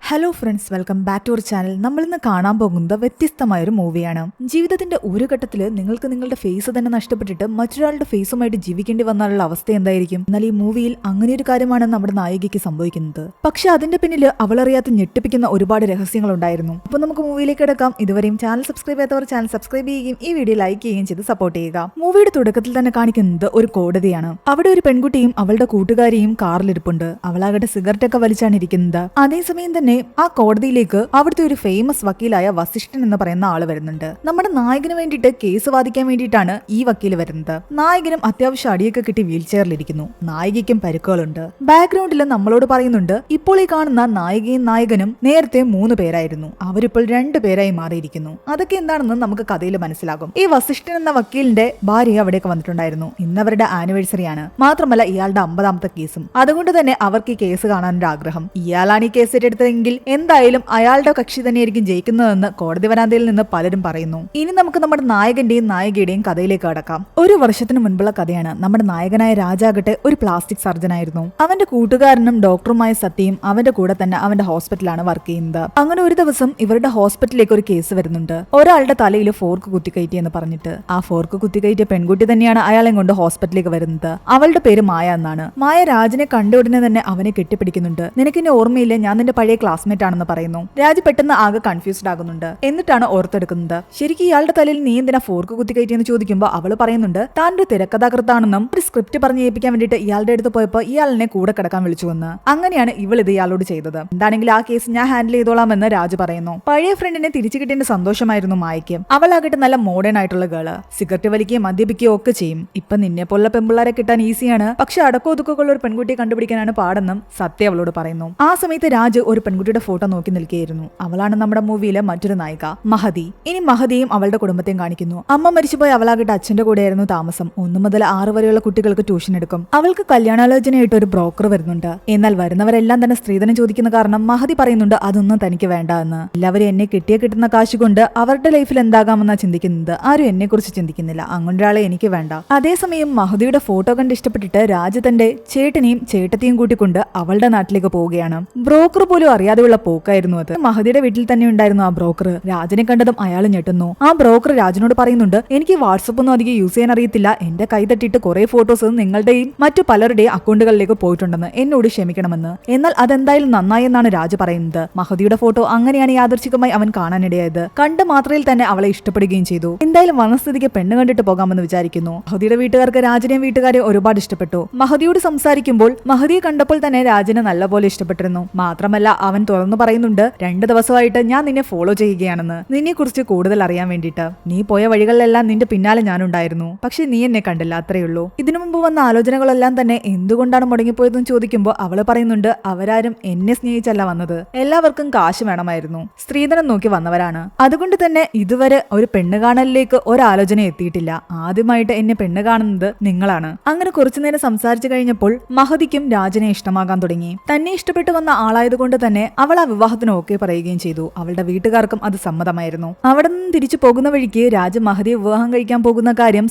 Hello friends, welcome back to our channel. നമ്മളിന്ന് കാണാൻ പോകുന്നത് വ്യത്യസ്തമായൊരു മൂവിയാണ്. ജീവിതത്തിന്റെ ഒരു ഘട്ടത്തിൽ നിങ്ങൾക്ക് നിങ്ങളുടെ ഫേസ് തന്നെ നഷ്ടപ്പെട്ടിട്ട് മറ്റൊരാളുടെ ഫേസുമായിട്ട് ജീവിക്കേണ്ടി വന്നാലുള്ള അവസ്ഥ എന്തായിരിക്കും? എന്നാൽ ഈ മൂവിയിൽ അങ്ങനെ ഒരു കാര്യമാണ് നമ്മുടെ നായികയ്ക്ക് സംഭവിക്കുന്നത്. പക്ഷെ അതിന്റെ പിന്നിൽ അവളറിയാത്ത ഞെട്ടിപ്പിക്കുന്ന ഒരുപാട് രഹസ്യങ്ങൾ ഉണ്ടായിരുന്നു. അപ്പൊ നമുക്ക് മൂവിയിലേക്ക് കിടക്കാം. ഇതുവരെയും ചാനൽ സബ്സ്ക്രൈബ് ചെയ്യാത്തവർ ചാനൽ സബ്സ്ക്രൈബ് ചെയ്യുകയും ഈ വീഡിയോ ലൈക്ക് ചെയ്യുകയും ചെയ്ത് സപ്പോർട്ട് ചെയ്യുക. മൂവിയുടെ തുടക്കത്തിൽ തന്നെ കാണിക്കുന്നത് ഒരു കോടതിയാണ്. അവിടെ ഒരു പെൺകുട്ടിയും അവളുടെ കൂട്ടുകാരിയും കാറിലിരിപ്പുണ്ട്. അവളാകട്ടെ സിഗരറ്റ് ഒക്കെ വലിച്ചാണ് ഇരിക്കുന്നത്. അതേസമയം തന്നെ ആ കോടതിയിലേക്ക് അവിടുത്തെ ഒരു ഫേമസ് വക്കീലായ വസിഷ്ഠൻ എന്ന് പറയുന്ന ആള് വരുന്നുണ്ട്. നമ്മുടെ നായകന് വേണ്ടിയിട്ട് കേസ് വാദിക്കാൻ വേണ്ടിയിട്ടാണ് ഈ വക്കീൽ വരുന്നത്. നായകനും അത്യാവശ്യം അടിയൊക്കെ കിട്ടി വീൽ ചെയറിലിരിക്കുന്നു. നായികയ്ക്കും പരുക്കുകളുണ്ട്. ബാക്ക്ഗ്രൗണ്ടിൽ നമ്മളോട് പറയുന്നുണ്ട്, ഇപ്പോൾ ഈ കാണുന്ന നായികയും നായകനും നേരത്തെ 3 പേരായിരുന്നു, അവരിപ്പോൾ 2 പേരായി മാറിയിരിക്കുന്നു. അതൊക്കെ എന്താണെന്ന് നമുക്ക് കഥയിൽ മനസ്സിലാകും. ഈ വസിഷ്ഠൻ എന്ന വക്കീലിന്റെ ഭാര്യ അവിടേക്ക് വന്നിട്ടുണ്ടായിരുന്നു. ഇന്ന് അവരുടെ ആനിവേഴ്സറി ആണ്. മാത്രമല്ല ഇയാളുടെ 50ാമത്തെ കേസും. അതുകൊണ്ട് തന്നെ അവർക്ക് ഈ കേസ് കാണാനൊരു ആഗ്രഹം. ഇയാളാണ് ഈ കേസ് ഏറ്റെടുത്തതെങ്കിൽ എന്തായാലും അയാളുടെ കക്ഷി തന്നെയായിരിക്കും ജയിക്കുന്നതെന്ന് കോടതി വരാന്തയിൽ നിന്ന് പലരും പറയുന്നു. ഇനി നമുക്ക് നമ്മുടെ നായകന്റെയും നായികയുടെയും കഥയിലേക്ക് കടക്കാം. ഒരു വർഷത്തിന് മുൻപുള്ള കഥയാണ്. നമ്മുടെ നായകനായ രാജാകട്ടെ ഒരു പ്ലാസ്റ്റിക് സർജൻ ആയിരുന്നു. അവന്റെ കൂട്ടുകാരനും ഡോക്ടറുമായ സത്യയും അവന്റെ കൂടെ തന്നെ അവന്റെ ഹോസ്പിറ്റലാണ് വർക്ക് ചെയ്യുന്നത്. അങ്ങനെ ഒരു ദിവസം ഇവരുടെ ഹോസ്പിറ്റലിലേക്ക് ഒരു കേസ് വരുന്നുണ്ട്. ഒരാളുടെ തലയിൽ ഫോർക്ക് കുത്തിക്കയറ്റി എന്ന് പറഞ്ഞിട്ട്. ആ ഫോർക്ക് കുത്തിക്കയറ്റിയ പെൺകുട്ടി തന്നെയാണ് അയാളെ കൊണ്ട് ഹോസ്പിറ്റലിലേക്ക് വരുന്നത്. അവളുടെ പേര് മായ എന്നാണ്. മായ രാജിനെ കണ്ട ഉടനെ തന്നെ അവനെ കെട്ടിപ്പിടിക്കുന്നുണ്ട്. നിനക്കിന്നെ ഓർമ്മയില്ല, ഞാൻ നിന്റെ പഴയ ക്ലാസ്മേറ്റ് ആണെന്ന് പറയുന്നു. രാജ് പെട്ടെന്ന് ആകെ കൺഫ്യൂസ്ഡ് ആകുന്നുണ്ട്. എന്നിട്ടാണ് ഓർത്തെടുക്കുന്നത്, ശരിക്കും ഇയാളുടെ തലയിൽ നീ എന്തിനാ ഫോർക്ക് കുത്തിക്കയറ്റിയെന്ന് ചോദിക്കുമ്പോൾ അവള് പറയുന്നുണ്ട്, താൻ ഒരു തിരക്കഥാകൃത്താണെന്നും ഒരു സ്ക്രിപ്റ്റ് പറഞ്ഞ് ഏൽപ്പിക്കാൻ വേണ്ടിയിട്ട് ഇയാളുടെ അടുത്ത് പോയപ്പോൾ ഇയാളിനെ കൂടെ കിടക്കാൻ വിളിച്ചുവെന്ന്. അങ്ങനെയാണ് ഇവൾ ഇത് ഇയാളോട് ചെയ്തത്. എന്താണെങ്കിൽ ആ കേസ് ഞാൻ ഹാൻഡിൽ ചെയ്തോളാമെന്ന് രാജ് പറയുന്നു. പഴയ ഫ്രണ്ടിനെ തിരിച്ചു കിട്ടിയ സന്തോഷമായിരുന്നു മായയ്ക്ക്. അവളാകട്ടെ നല്ല മോഡേൺ ആയിട്ടുള്ള ഗേള്. സിഗരറ്റ് വലിക്കുകയും മദ്യപിക്കുകയും ഒക്കെ ചെയ്യും. ഇപ്പൊ നിന്നെ പോലുള്ള പെമ്പിള്ളാരെ കിട്ടാൻ ഈസിയാണ്, പക്ഷെ അടക്കോ ഒതുക്കൊള്ള ഒരു പെൺകുട്ടിയെ കണ്ടുപിടിക്കാനാണ് പാടെന്നും സത്യ അവളോട് പറയുന്നു. ആ സമയത്ത് രാജ് ഒരു പെൺകുട്ടിയുടെ ഫോട്ടോ നോക്കി നിൽക്കുകയായിരുന്നു. അവളാണ് നമ്മുടെ മൂവിയിലെ മറ്റൊരു നായിക മഹതി. ഇനി മഹതിയും അവളുടെ കുടുംബത്തെയും കാണിക്കുന്നു. അമ്മ മരിച്ചുപോയി അവളാകട്ടെ അച്ഛന്റെ കൂടെയായിരുന്നു താമസം. 1 മുതൽ 6 വരെയുള്ള കുട്ടികൾക്ക് ട്യൂഷൻ എടുക്കും. അവൾക്ക് കല്യാണാലോചനയായിട്ട് ഒരു ബ്രോക്കർ വരുന്നുണ്ട്. എന്നാൽ വരുന്നവരെല്ലാം തന്നെ സ്ത്രീധനം ചോദിക്കുന്ന കാരണം മഹതി പറയുന്നുണ്ട് അതൊന്നും തനിക്ക് വേണ്ട എന്ന്. എല്ലാവരും എന്നെ കിട്ടുന്ന കാശ് കൊണ്ട് അവരുടെ ലൈഫിൽ എന്താകാമെന്നാ ചിന്തിക്കുന്നത്. ആരും എന്നെ കുറിച്ച് ചിന്തിക്കുന്നില്ല. അങ്ങനൊരാളെ എനിക്ക് വേണ്ട. അതേസമയം മഹതിയുടെ ഫോട്ടോ കണ്ട് ഇഷ്ടപ്പെട്ടിട്ട് രാജ് തന്റെ ചേട്ടനെയും ചേട്ടത്തെയും കൂട്ടിക്കൊണ്ട് അവളുടെ നാട്ടിലേക്ക് പോവുകയാണ്. ബ്രോക്കർ പോലും അറിയാതെയുള്ള പോക്കായിരുന്നു അത്. മഹതിയുടെ വീട്ടിൽ തന്നെ ഉണ്ടായിരുന്നു ആ ബ്രോക്കർ. രാജനെ കണ്ടതും അയാൾ ഞെട്ടുന്നു. ആ ബ്രോക്കർ രാജനോട് പറയുന്നുണ്ട്, എനിക്ക് വാട്സപ്പ് ഒന്നും അധികം യൂസ് ചെയ്യാൻ അറിയത്തില്ല. എന്റെ കൈ തട്ടിയിട്ട് കുറെ ഫോട്ടോസ് നിങ്ങളുടെയും മറ്റു പലരുടെയും അക്കൗണ്ടുകളിലേക്ക് പോയിട്ടുണ്ടെന്ന്, എന്നോട് ക്ഷമിക്കണമെന്ന്. എന്നാൽ അതെന്തായാലും നന്നായി എന്നാണ് രാജ് പറയുന്നത്. മഹതിയുടെ ഫോട്ടോ അങ്ങനെയാണ് യാദൃച്ഛികമായി അവൻ കാണാനിടയായത്. കണ്ട മാത്രയിൽ തന്നെ അവളെ ഇഷ്ടപ്പെടുകയും ചെയ്തു. എന്തായാലും വനസ്ഥിതിക്ക് പെണ്ണ് കണ്ടിട്ട് പോകാമെന്ന് വിചാരിക്കുന്നു. മഹതിയുടെ വീട്ടുകാർക്ക് രാജനെയും വീട്ടുകാരെ ഒരുപാട് ഇഷ്ടപ്പെട്ടു. മഹതിയോട് സംസാരിക്കുമ്പോൾ മഹതിയെ കണ്ടപ്പോൾ തന്നെ രാജന് നല്ലപോലെ ഇഷ്ടപ്പെട്ടിരുന്നു. മാത്രമല്ല അവൻ തുറന്നു പറയുന്നുണ്ട്, 2 ദിവസമായിട്ട് ഞാൻ നിന്നെ ഫോളോ ചെയ്യുകയാണെന്ന്, നിന്നെ കുറിച്ച് കൂടുതൽ അറിയാൻ വേണ്ടിയിട്ട്. നീ പോയ വഴികളിലെല്ലാം നിന്റെ പിന്നാലെ ഞാനുണ്ടായിരുന്നു, പക്ഷെ നീ എന്നെ കണ്ടില്ല, അത്രയുള്ളൂ. ഇതിനു മുമ്പ് വന്ന ആലോചനകളെല്ലാം തന്നെ എന്തുകൊണ്ടാണ് മുടങ്ങിപ്പോയതെന്ന് ചോദിക്കുമ്പോൾ അവള് പറയുന്നുണ്ട്, അവരാരും എന്നെ സ്നേഹിച്ചല്ല വന്നത്, എല്ലാവർക്കും കാശ് വേണമായിരുന്നു, സ്ത്രീധനം നോക്കി വന്നവരാണ്. അതുകൊണ്ട് തന്നെ ഇതുവരെ ഒരു പെണ്ണ് കാണലിലേക്ക് ഒരാലോചന എത്തിയിട്ടില്ല. ആദ്യമായിട്ട് എന്നെ പെണ്ണ് കാണുന്നത് നിങ്ങളാണ്. അങ്ങനെ കുറച്ചുനേരം സംസാരിച്ചു കഴിഞ്ഞപ്പോൾ മഹതിക്കും രാജനെ ഇഷ്ടമാകാൻ തുടങ്ങി. തന്നെ ഇഷ്ടപ്പെട്ടു വന്ന ആളായതുകൊണ്ട് തന്നെ അവൾ ആ വിവാഹത്തിന് ഓക്കെ പറയുകയും ചെയ്തു. അവളുടെ വീട്ടുകാർക്കും അത് സമ്മതമായിരുന്നു. അവിടെ നിന്ന് തിരിച്ചു പോകുന്ന വഴിക്ക് രാജ മഹതിയെ വിവാഹം കഴിക്കാൻ പോകുന്ന കാര്യം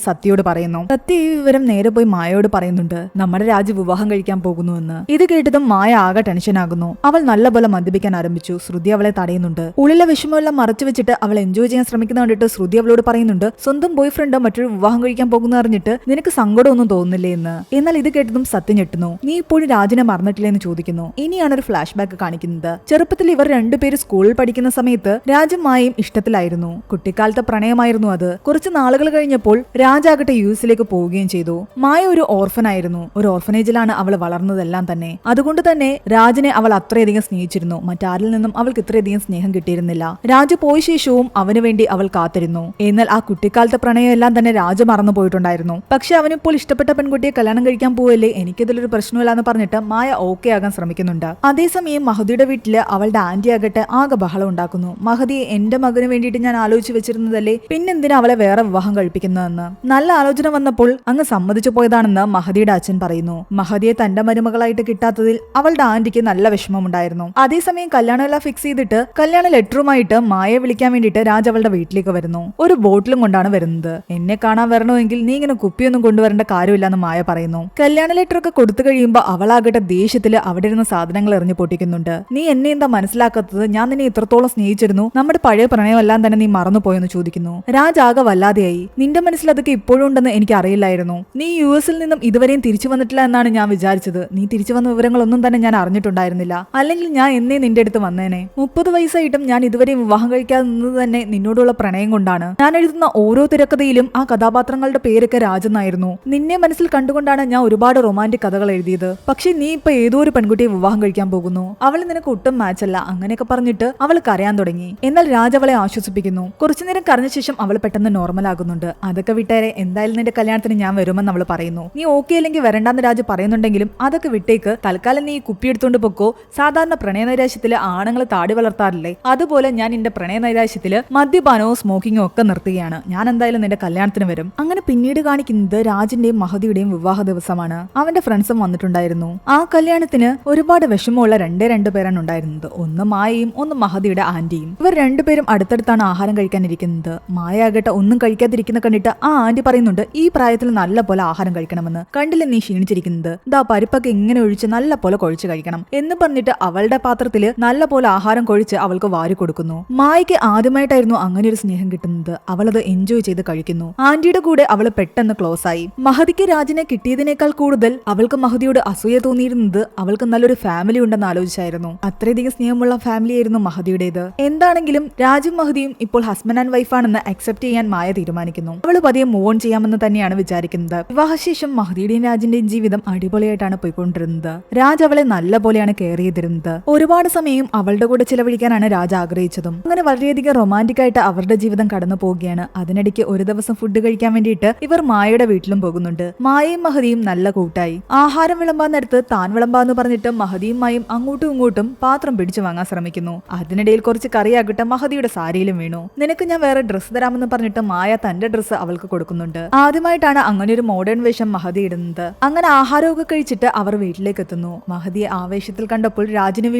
സത്യയോട് പറയുന്നു. സത്യ ഈ വിവരം നേരെ പോയി മായയോട് പറയുന്നുണ്ട്, നമ്മുടെ രാജ വിവാഹം കഴിക്കാൻ പോകുന്നുവെന്ന്. ഇത് കേട്ടതും മായ ആകെ ടെൻഷനാകുന്നു. അവൾ നല്ലപോലെ മദ്യപിക്കാൻ ആരംഭിച്ചു. ശ്രുതി അവളെ തടയുന്നുണ്ട്. ഉള്ളിലെ വിഷമമെല്ലാം മറച്ചു വെച്ചിട്ട് അവൾ എൻജോയ് ചെയ്യാൻ ശ്രമിക്കുന്ന കണ്ടിട്ട് ശ്രുതി അവളോട് പറയുന്നുണ്ട്, സ്വന്തം ബോയ് ഫ്രണ്ട് മറ്റൊരു വിവാഹം കഴിക്കാൻ പോകുന്ന അറിഞ്ഞിട്ട് നിനക്ക് സങ്കടമൊന്നും തോന്നുന്നില്ലേ എന്ന്. എന്നാൽ ഇത് കേട്ടതും സത്യ ഞെട്ടുന്നു. നീ ഇപ്പോഴും രാജനെ മറന്നിട്ടില്ലേ എന്ന് ചോദിക്കുന്നു. ഇനിയാണ് ഒരു ഫ്ലാഷ് ബാക്ക് കാണിക്കുന്നത്. ചെറുപ്പത്തിൽ ഇവർ 2 പേര് സ്കൂളിൽ പഠിക്കുന്ന സമയത്ത് രാജും മായയും ഇഷ്ടത്തിലായിരുന്നു. കുട്ടിക്കാലത്തെ പ്രണയമായിരുന്നു അത്. കുറച്ച് നാളുകൾ കഴിഞ്ഞപ്പോൾ രാജാകട്ടെ യുഎസിലേക്ക് പോവുകയും ചെയ്തു. മായ ഒരു ഓർഫനായിരുന്നു. ഒരു ഓർഫനേജിലാണ് അവൾ വളർന്നതെല്ലാം തന്നെ. അതുകൊണ്ട് തന്നെ രാജിനെ അവൾ അത്രയധികം സ്നേഹിച്ചിരുന്നു. മറ്റാരിൽ നിന്നും അവൾക്ക് ഇത്രയധികം സ്നേഹം കിട്ടിയിരുന്നില്ല. രാജു പോയ ശേഷവും അവന് വേണ്ടി അവൾ കാത്തിരുന്നു. എന്നാൽ ആ കുട്ടിക്കാലത്തെ പ്രണയം എല്ലാം തന്നെ രാജ മറന്നു പോയിട്ടുണ്ടായിരുന്നു. പക്ഷെ അവനിപ്പോൾ ഇഷ്ടപ്പെട്ട പെൺകുട്ടിയെ കല്യാണം കഴിക്കാൻ പോവല്ലേ, എനിക്കിതിലൊരു പ്രശ്നമില്ല എന്ന് പറഞ്ഞിട്ട് മായ ഓക്കെ ആകാൻ ശ്രമിക്കുന്നുണ്ട്. അതേസമയം മഹതിയുടെ വീട്ടില് അവളുടെ ആന്റി ആകട്ടെ ആകെ ബഹളം ഉണ്ടാക്കുന്നു. മഹതിയെ എന്റെ മകന് വേണ്ടിയിട്ട് ഞാൻ ആലോചിച്ച് വെച്ചിരുന്നതല്ലേ, പിന്നെന്തിനാ അവളെ വേറെ വിവാഹം കഴിപ്പിക്കുന്നതെന്ന്. നല്ല ആലോചന വന്നപ്പോൾ അങ്ങ് സമ്മതിച്ചു പോയതാണെന്ന് മഹതിയുടെ അച്ഛൻ പറയുന്നു. മഹതിയെ തന്റെ മരുമകളായിട്ട് കിട്ടാത്തതിൽ അവളുടെ ആന്റിക്ക് നല്ല വിഷമമുണ്ടായിരുന്നു. അതേസമയം കല്യാണമെല്ലാം ഫിക്സ് ചെയ്തിട്ട് കല്യാണ ലെറ്ററുമായിട്ട് മായയെ വിളിക്കാൻ വേണ്ടിയിട്ട് രാജ് അവളുടെ വീട്ടിലേക്ക് വരുന്നു. ഒരു ബോട്ടിലും കൊണ്ടാണ് വരുന്നത്. എന്നെ കാണാൻ വരണമെങ്കിൽ നീ ഇങ്ങനെ കുപ്പിയൊന്നും കൊണ്ടുവരേണ്ട കാര്യമില്ലെന്ന് മായ പറയുന്നു. കല്യാണ ലെറ്റർ ഒക്കെ കൊടുത്തു കഴിയുമ്പോൾ അവളാകട്ടെ ദേഷ്യത്തില് അവിടെ ഇരുന്ന സാധനങ്ങൾ എറിഞ്ഞു പൊട്ടിക്കുന്നുണ്ട്. നീ എന്നെ എന്താ മനസ്സിലാക്കാത്തത്? ഞാൻ നിന്നെ ഇത്രത്തോളം സ്നേഹിച്ചിരുന്നു, നമ്മുടെ പഴയ പ്രണയമെല്ലാം തന്നെ നീ മറന്നുപോയെന്ന് ചോദിക്കുന്നു. രാജ് ആകെ വല്ലാതെയായി. നിന്റെ മനസ്സിൽ അതൊക്കെ ഇപ്പോഴും ഉണ്ടെന്ന് എനിക്ക് അറിയില്ലായിരുന്നു. നീ US നിന്നും ഇതുവരെയും തിരിച്ചു വന്നിട്ടില്ല എന്നാണ് ഞാൻ വിചാരിച്ചത്. നീ തിരിച്ചു വന്ന വിവരങ്ങളൊന്നും തന്നെ ഞാൻ അറിഞ്ഞിട്ടുണ്ടായിരുന്നില്ല. അല്ലെങ്കിൽ ഞാൻ എന്നേ നിന്റെ അടുത്ത് വന്നേനെ. 30 വയസ്സായിട്ടും ഞാൻ ഇതുവരെയും വിവാഹം കഴിക്കാതെ നിന്നത് തന്നെ നിന്നോടുള്ള പ്രണയം കൊണ്ടാണ്. ഞാൻ എഴുതുന്ന ഓരോ തിരക്കഥയിലും ആ കഥാപാത്രങ്ങളുടെ പേരൊക്കെ രാജെന്നായിരുന്നു. നിന്നെ മനസ്സിൽ കണ്ടുകൊണ്ടാണ് ഞാൻ ഒരുപാട് റൊമാന്റിക് കഥകൾ എഴുതിയത്. പക്ഷെ നീ ഇപ്പൊ ഏതോ ഒരു പെൺകുട്ടിയെ വിവാഹം കഴിക്കാൻ പോകുന്നു. അവൾ നിനക്ക് ഒട്ടും മാച്ച് അല്ല. അങ്ങനെയൊക്കെ പറഞ്ഞിട്ട് അവൾ കരയാൻ തുടങ്ങി. എന്നാൽ രാജ് അവളെ ആശ്വസിപ്പിക്കുന്നു. കുറച്ചുനേരം കരഞ്ഞ ശേഷം അവൾ പെട്ടെന്ന് നോർമൽ ആകുന്നുണ്ട്. അതൊക്കെ വിട്ടേരെ, എന്തായാലും നിന്റെ കല്യാണത്തിന് ഞാൻ വരുമെന്ന് അവൾ പറയുന്നു. നീ ഓക്കെ അല്ലെങ്കിൽ വരണ്ടാന്ന് രാജ് പറയുന്നുണ്ടെങ്കിലും അതൊക്കെ വിട്ടേക്ക്, തൽക്കാലം നീ കുപ്പി എടുത്തോണ്ട് പൊക്കോ. സാധാരണ പ്രണയനൈരാശ്യത്തില് ആണുങ്ങൾ താടി വളർത്താറില്ലേ, അതുപോലെ ഞാൻ എന്റെ പ്രണയനൈരാശ്യത്തില് മദ്യപാനവും സ്മോക്കിങ്ങും ഒക്കെ നിർത്തുകയാണ്. ഞാൻ എന്തായാലും നിന്റെ കല്യാണത്തിന് വരും. അങ്ങനെ പിന്നീട് കാണിക്കുന്നത് രാജിന്റെയും മഹതിയുടെയും വിവാഹ ദിവസമാണ്. അവന്റെ ഫ്രണ്ട്സും വന്നിട്ടുണ്ടായിരുന്നു. ആ കല്യാണത്തിന് ഒരുപാട് വിഷമമുള്ള രണ്ടേ പേരാണ് ഉണ്ടായിരുന്നത്. ഒന്ന് മായയും ഒന്ന് മഹതിയുടെ ആന്റിയും. ഇവർ രണ്ടുപേരും അടുത്തടുത്താണ് ആഹാരം കഴിക്കാനിരിക്കുന്നത്. മായ ആകട്ടെ ഒന്നും കഴിക്കാതിരിക്കുന്ന കണ്ടിട്ട് ആ ആന്റി പറയുന്നുണ്ട്, ഈ പ്രായത്തിൽ നല്ല പോലെ ആഹാരം കഴിക്കണമെന്ന്. കണ്ടില്ല നീ ക്ഷീണിച്ചിരിക്കുന്നത്, ദാ പരിപ്പൊക്കെ ഇങ്ങനെ ഒഴിച്ച് നല്ല പോലെ കൊഴിച്ച് കഴിക്കണം എന്ന് പറഞ്ഞിട്ട് അവളുടെ പാത്രത്തില് നല്ല പോലെ ആഹാരം കൊഴിച്ച് അവൾക്ക് വാരി കൊടുക്കുന്നു. മായയ്ക്ക് ആദ്യമായിട്ടായിരുന്നു അങ്ങനെ ഒരു സ്നേഹം കിട്ടുന്നത്. അവളത് എൻജോയ് ചെയ്ത് കഴിക്കുന്നു. ആന്റിയുടെ കൂടെ അവൾ പെട്ടെന്ന് ക്ലോസ് ആയി. മഹതിക്ക് രാജിനെ കിട്ടിയതിനേക്കാൾ കൂടുതൽ അവൾക്ക് മഹതിയോട് അസൂയ തോന്നിയിരുന്നത് അവൾക്ക് നല്ലൊരു ഫാമിലി ഉണ്ടെന്ന് ആലോചിച്ചായിരുന്നു. അത്രയധികം സ്നേഹമുള്ള ഫാമിലി ആയിരുന്നു മഹതിയുടേത്. എന്താണെങ്കിലും രാജും മഹതിയും ഇപ്പോൾ ഹസ്ബൻഡ് ആൻഡ് വൈഫാണെന്ന് അക്സെപ്റ്റ് ചെയ്യാൻ മായ തീരുമാനിക്കുന്നു. അവള് പതിയെ മൂവ് ഓൺ ചെയ്യാമെന്ന് തന്നെയാണ് വിചാരിക്കുന്നത്. വിവാഹശേഷം മഹതിയുടെയും രാജിന്റെയും ജീവിതം അടിപൊളിയായിട്ടാണ് പോയിക്കൊണ്ടിരുന്നത്. രാജ് അവളെ നല്ല പോലെയാണ് കെയർ ചെയ്തിരുന്നത്. ഒരുപാട് സമയം അവളുടെ കൂടെ ചിലവഴിക്കാനാണ് രാജ് ആഗ്രഹിച്ചതും. അങ്ങനെ വളരെയധികം റൊമാന്റിക് ആയിട്ട് അവരുടെ ജീവിതം കടന്നു പോവുകയാണ്. അതിനിടയ്ക്ക് ഒരു ദിവസം ഫുഡ് കഴിക്കാൻ വേണ്ടിയിട്ട് ഇവർ മായയുടെ വീട്ടിലും പോകുന്നുണ്ട്. മായയും മഹതിയും നല്ല കൂട്ടായി. ആഹാരം വിളമ്പാൻ നേരത്ത് താൻ വിളമ്പാന്ന് പറഞ്ഞിട്ട് മഹതിയും മായും അങ്ങോട്ടും ഇങ്ങോട്ടും പാത്രം പിടിച്ചു വാങ്ങാൻ ശ്രമിക്കുന്നു. അതിനിടയിൽ കുറച്ച് കറിയാകട്ടെ മഹതിയുടെ സാരിയിലും വീണു. നിനക്ക് ഞാൻ വേറെ ഡ്രസ്സ് തരാമെന്ന് പറഞ്ഞിട്ട് മായ തന്റെ ഡ്രസ്സ് അവൾക്ക് കൊടുക്കുന്നുണ്ട്. ആദ്യമായിട്ടാണ് അങ്ങനെ ഒരു മോഡേൺ വേഷം മഹതി ഇടുന്നത്. അങ്ങനെ ആഹാരമൊക്കെ കഴിച്ചിട്ട് അവർ വീട്ടിലേക്ക് എത്തുന്നു. മഹതിയെ ആവേശത്തിൽ കണ്ടപ്പോൾ രാജിന്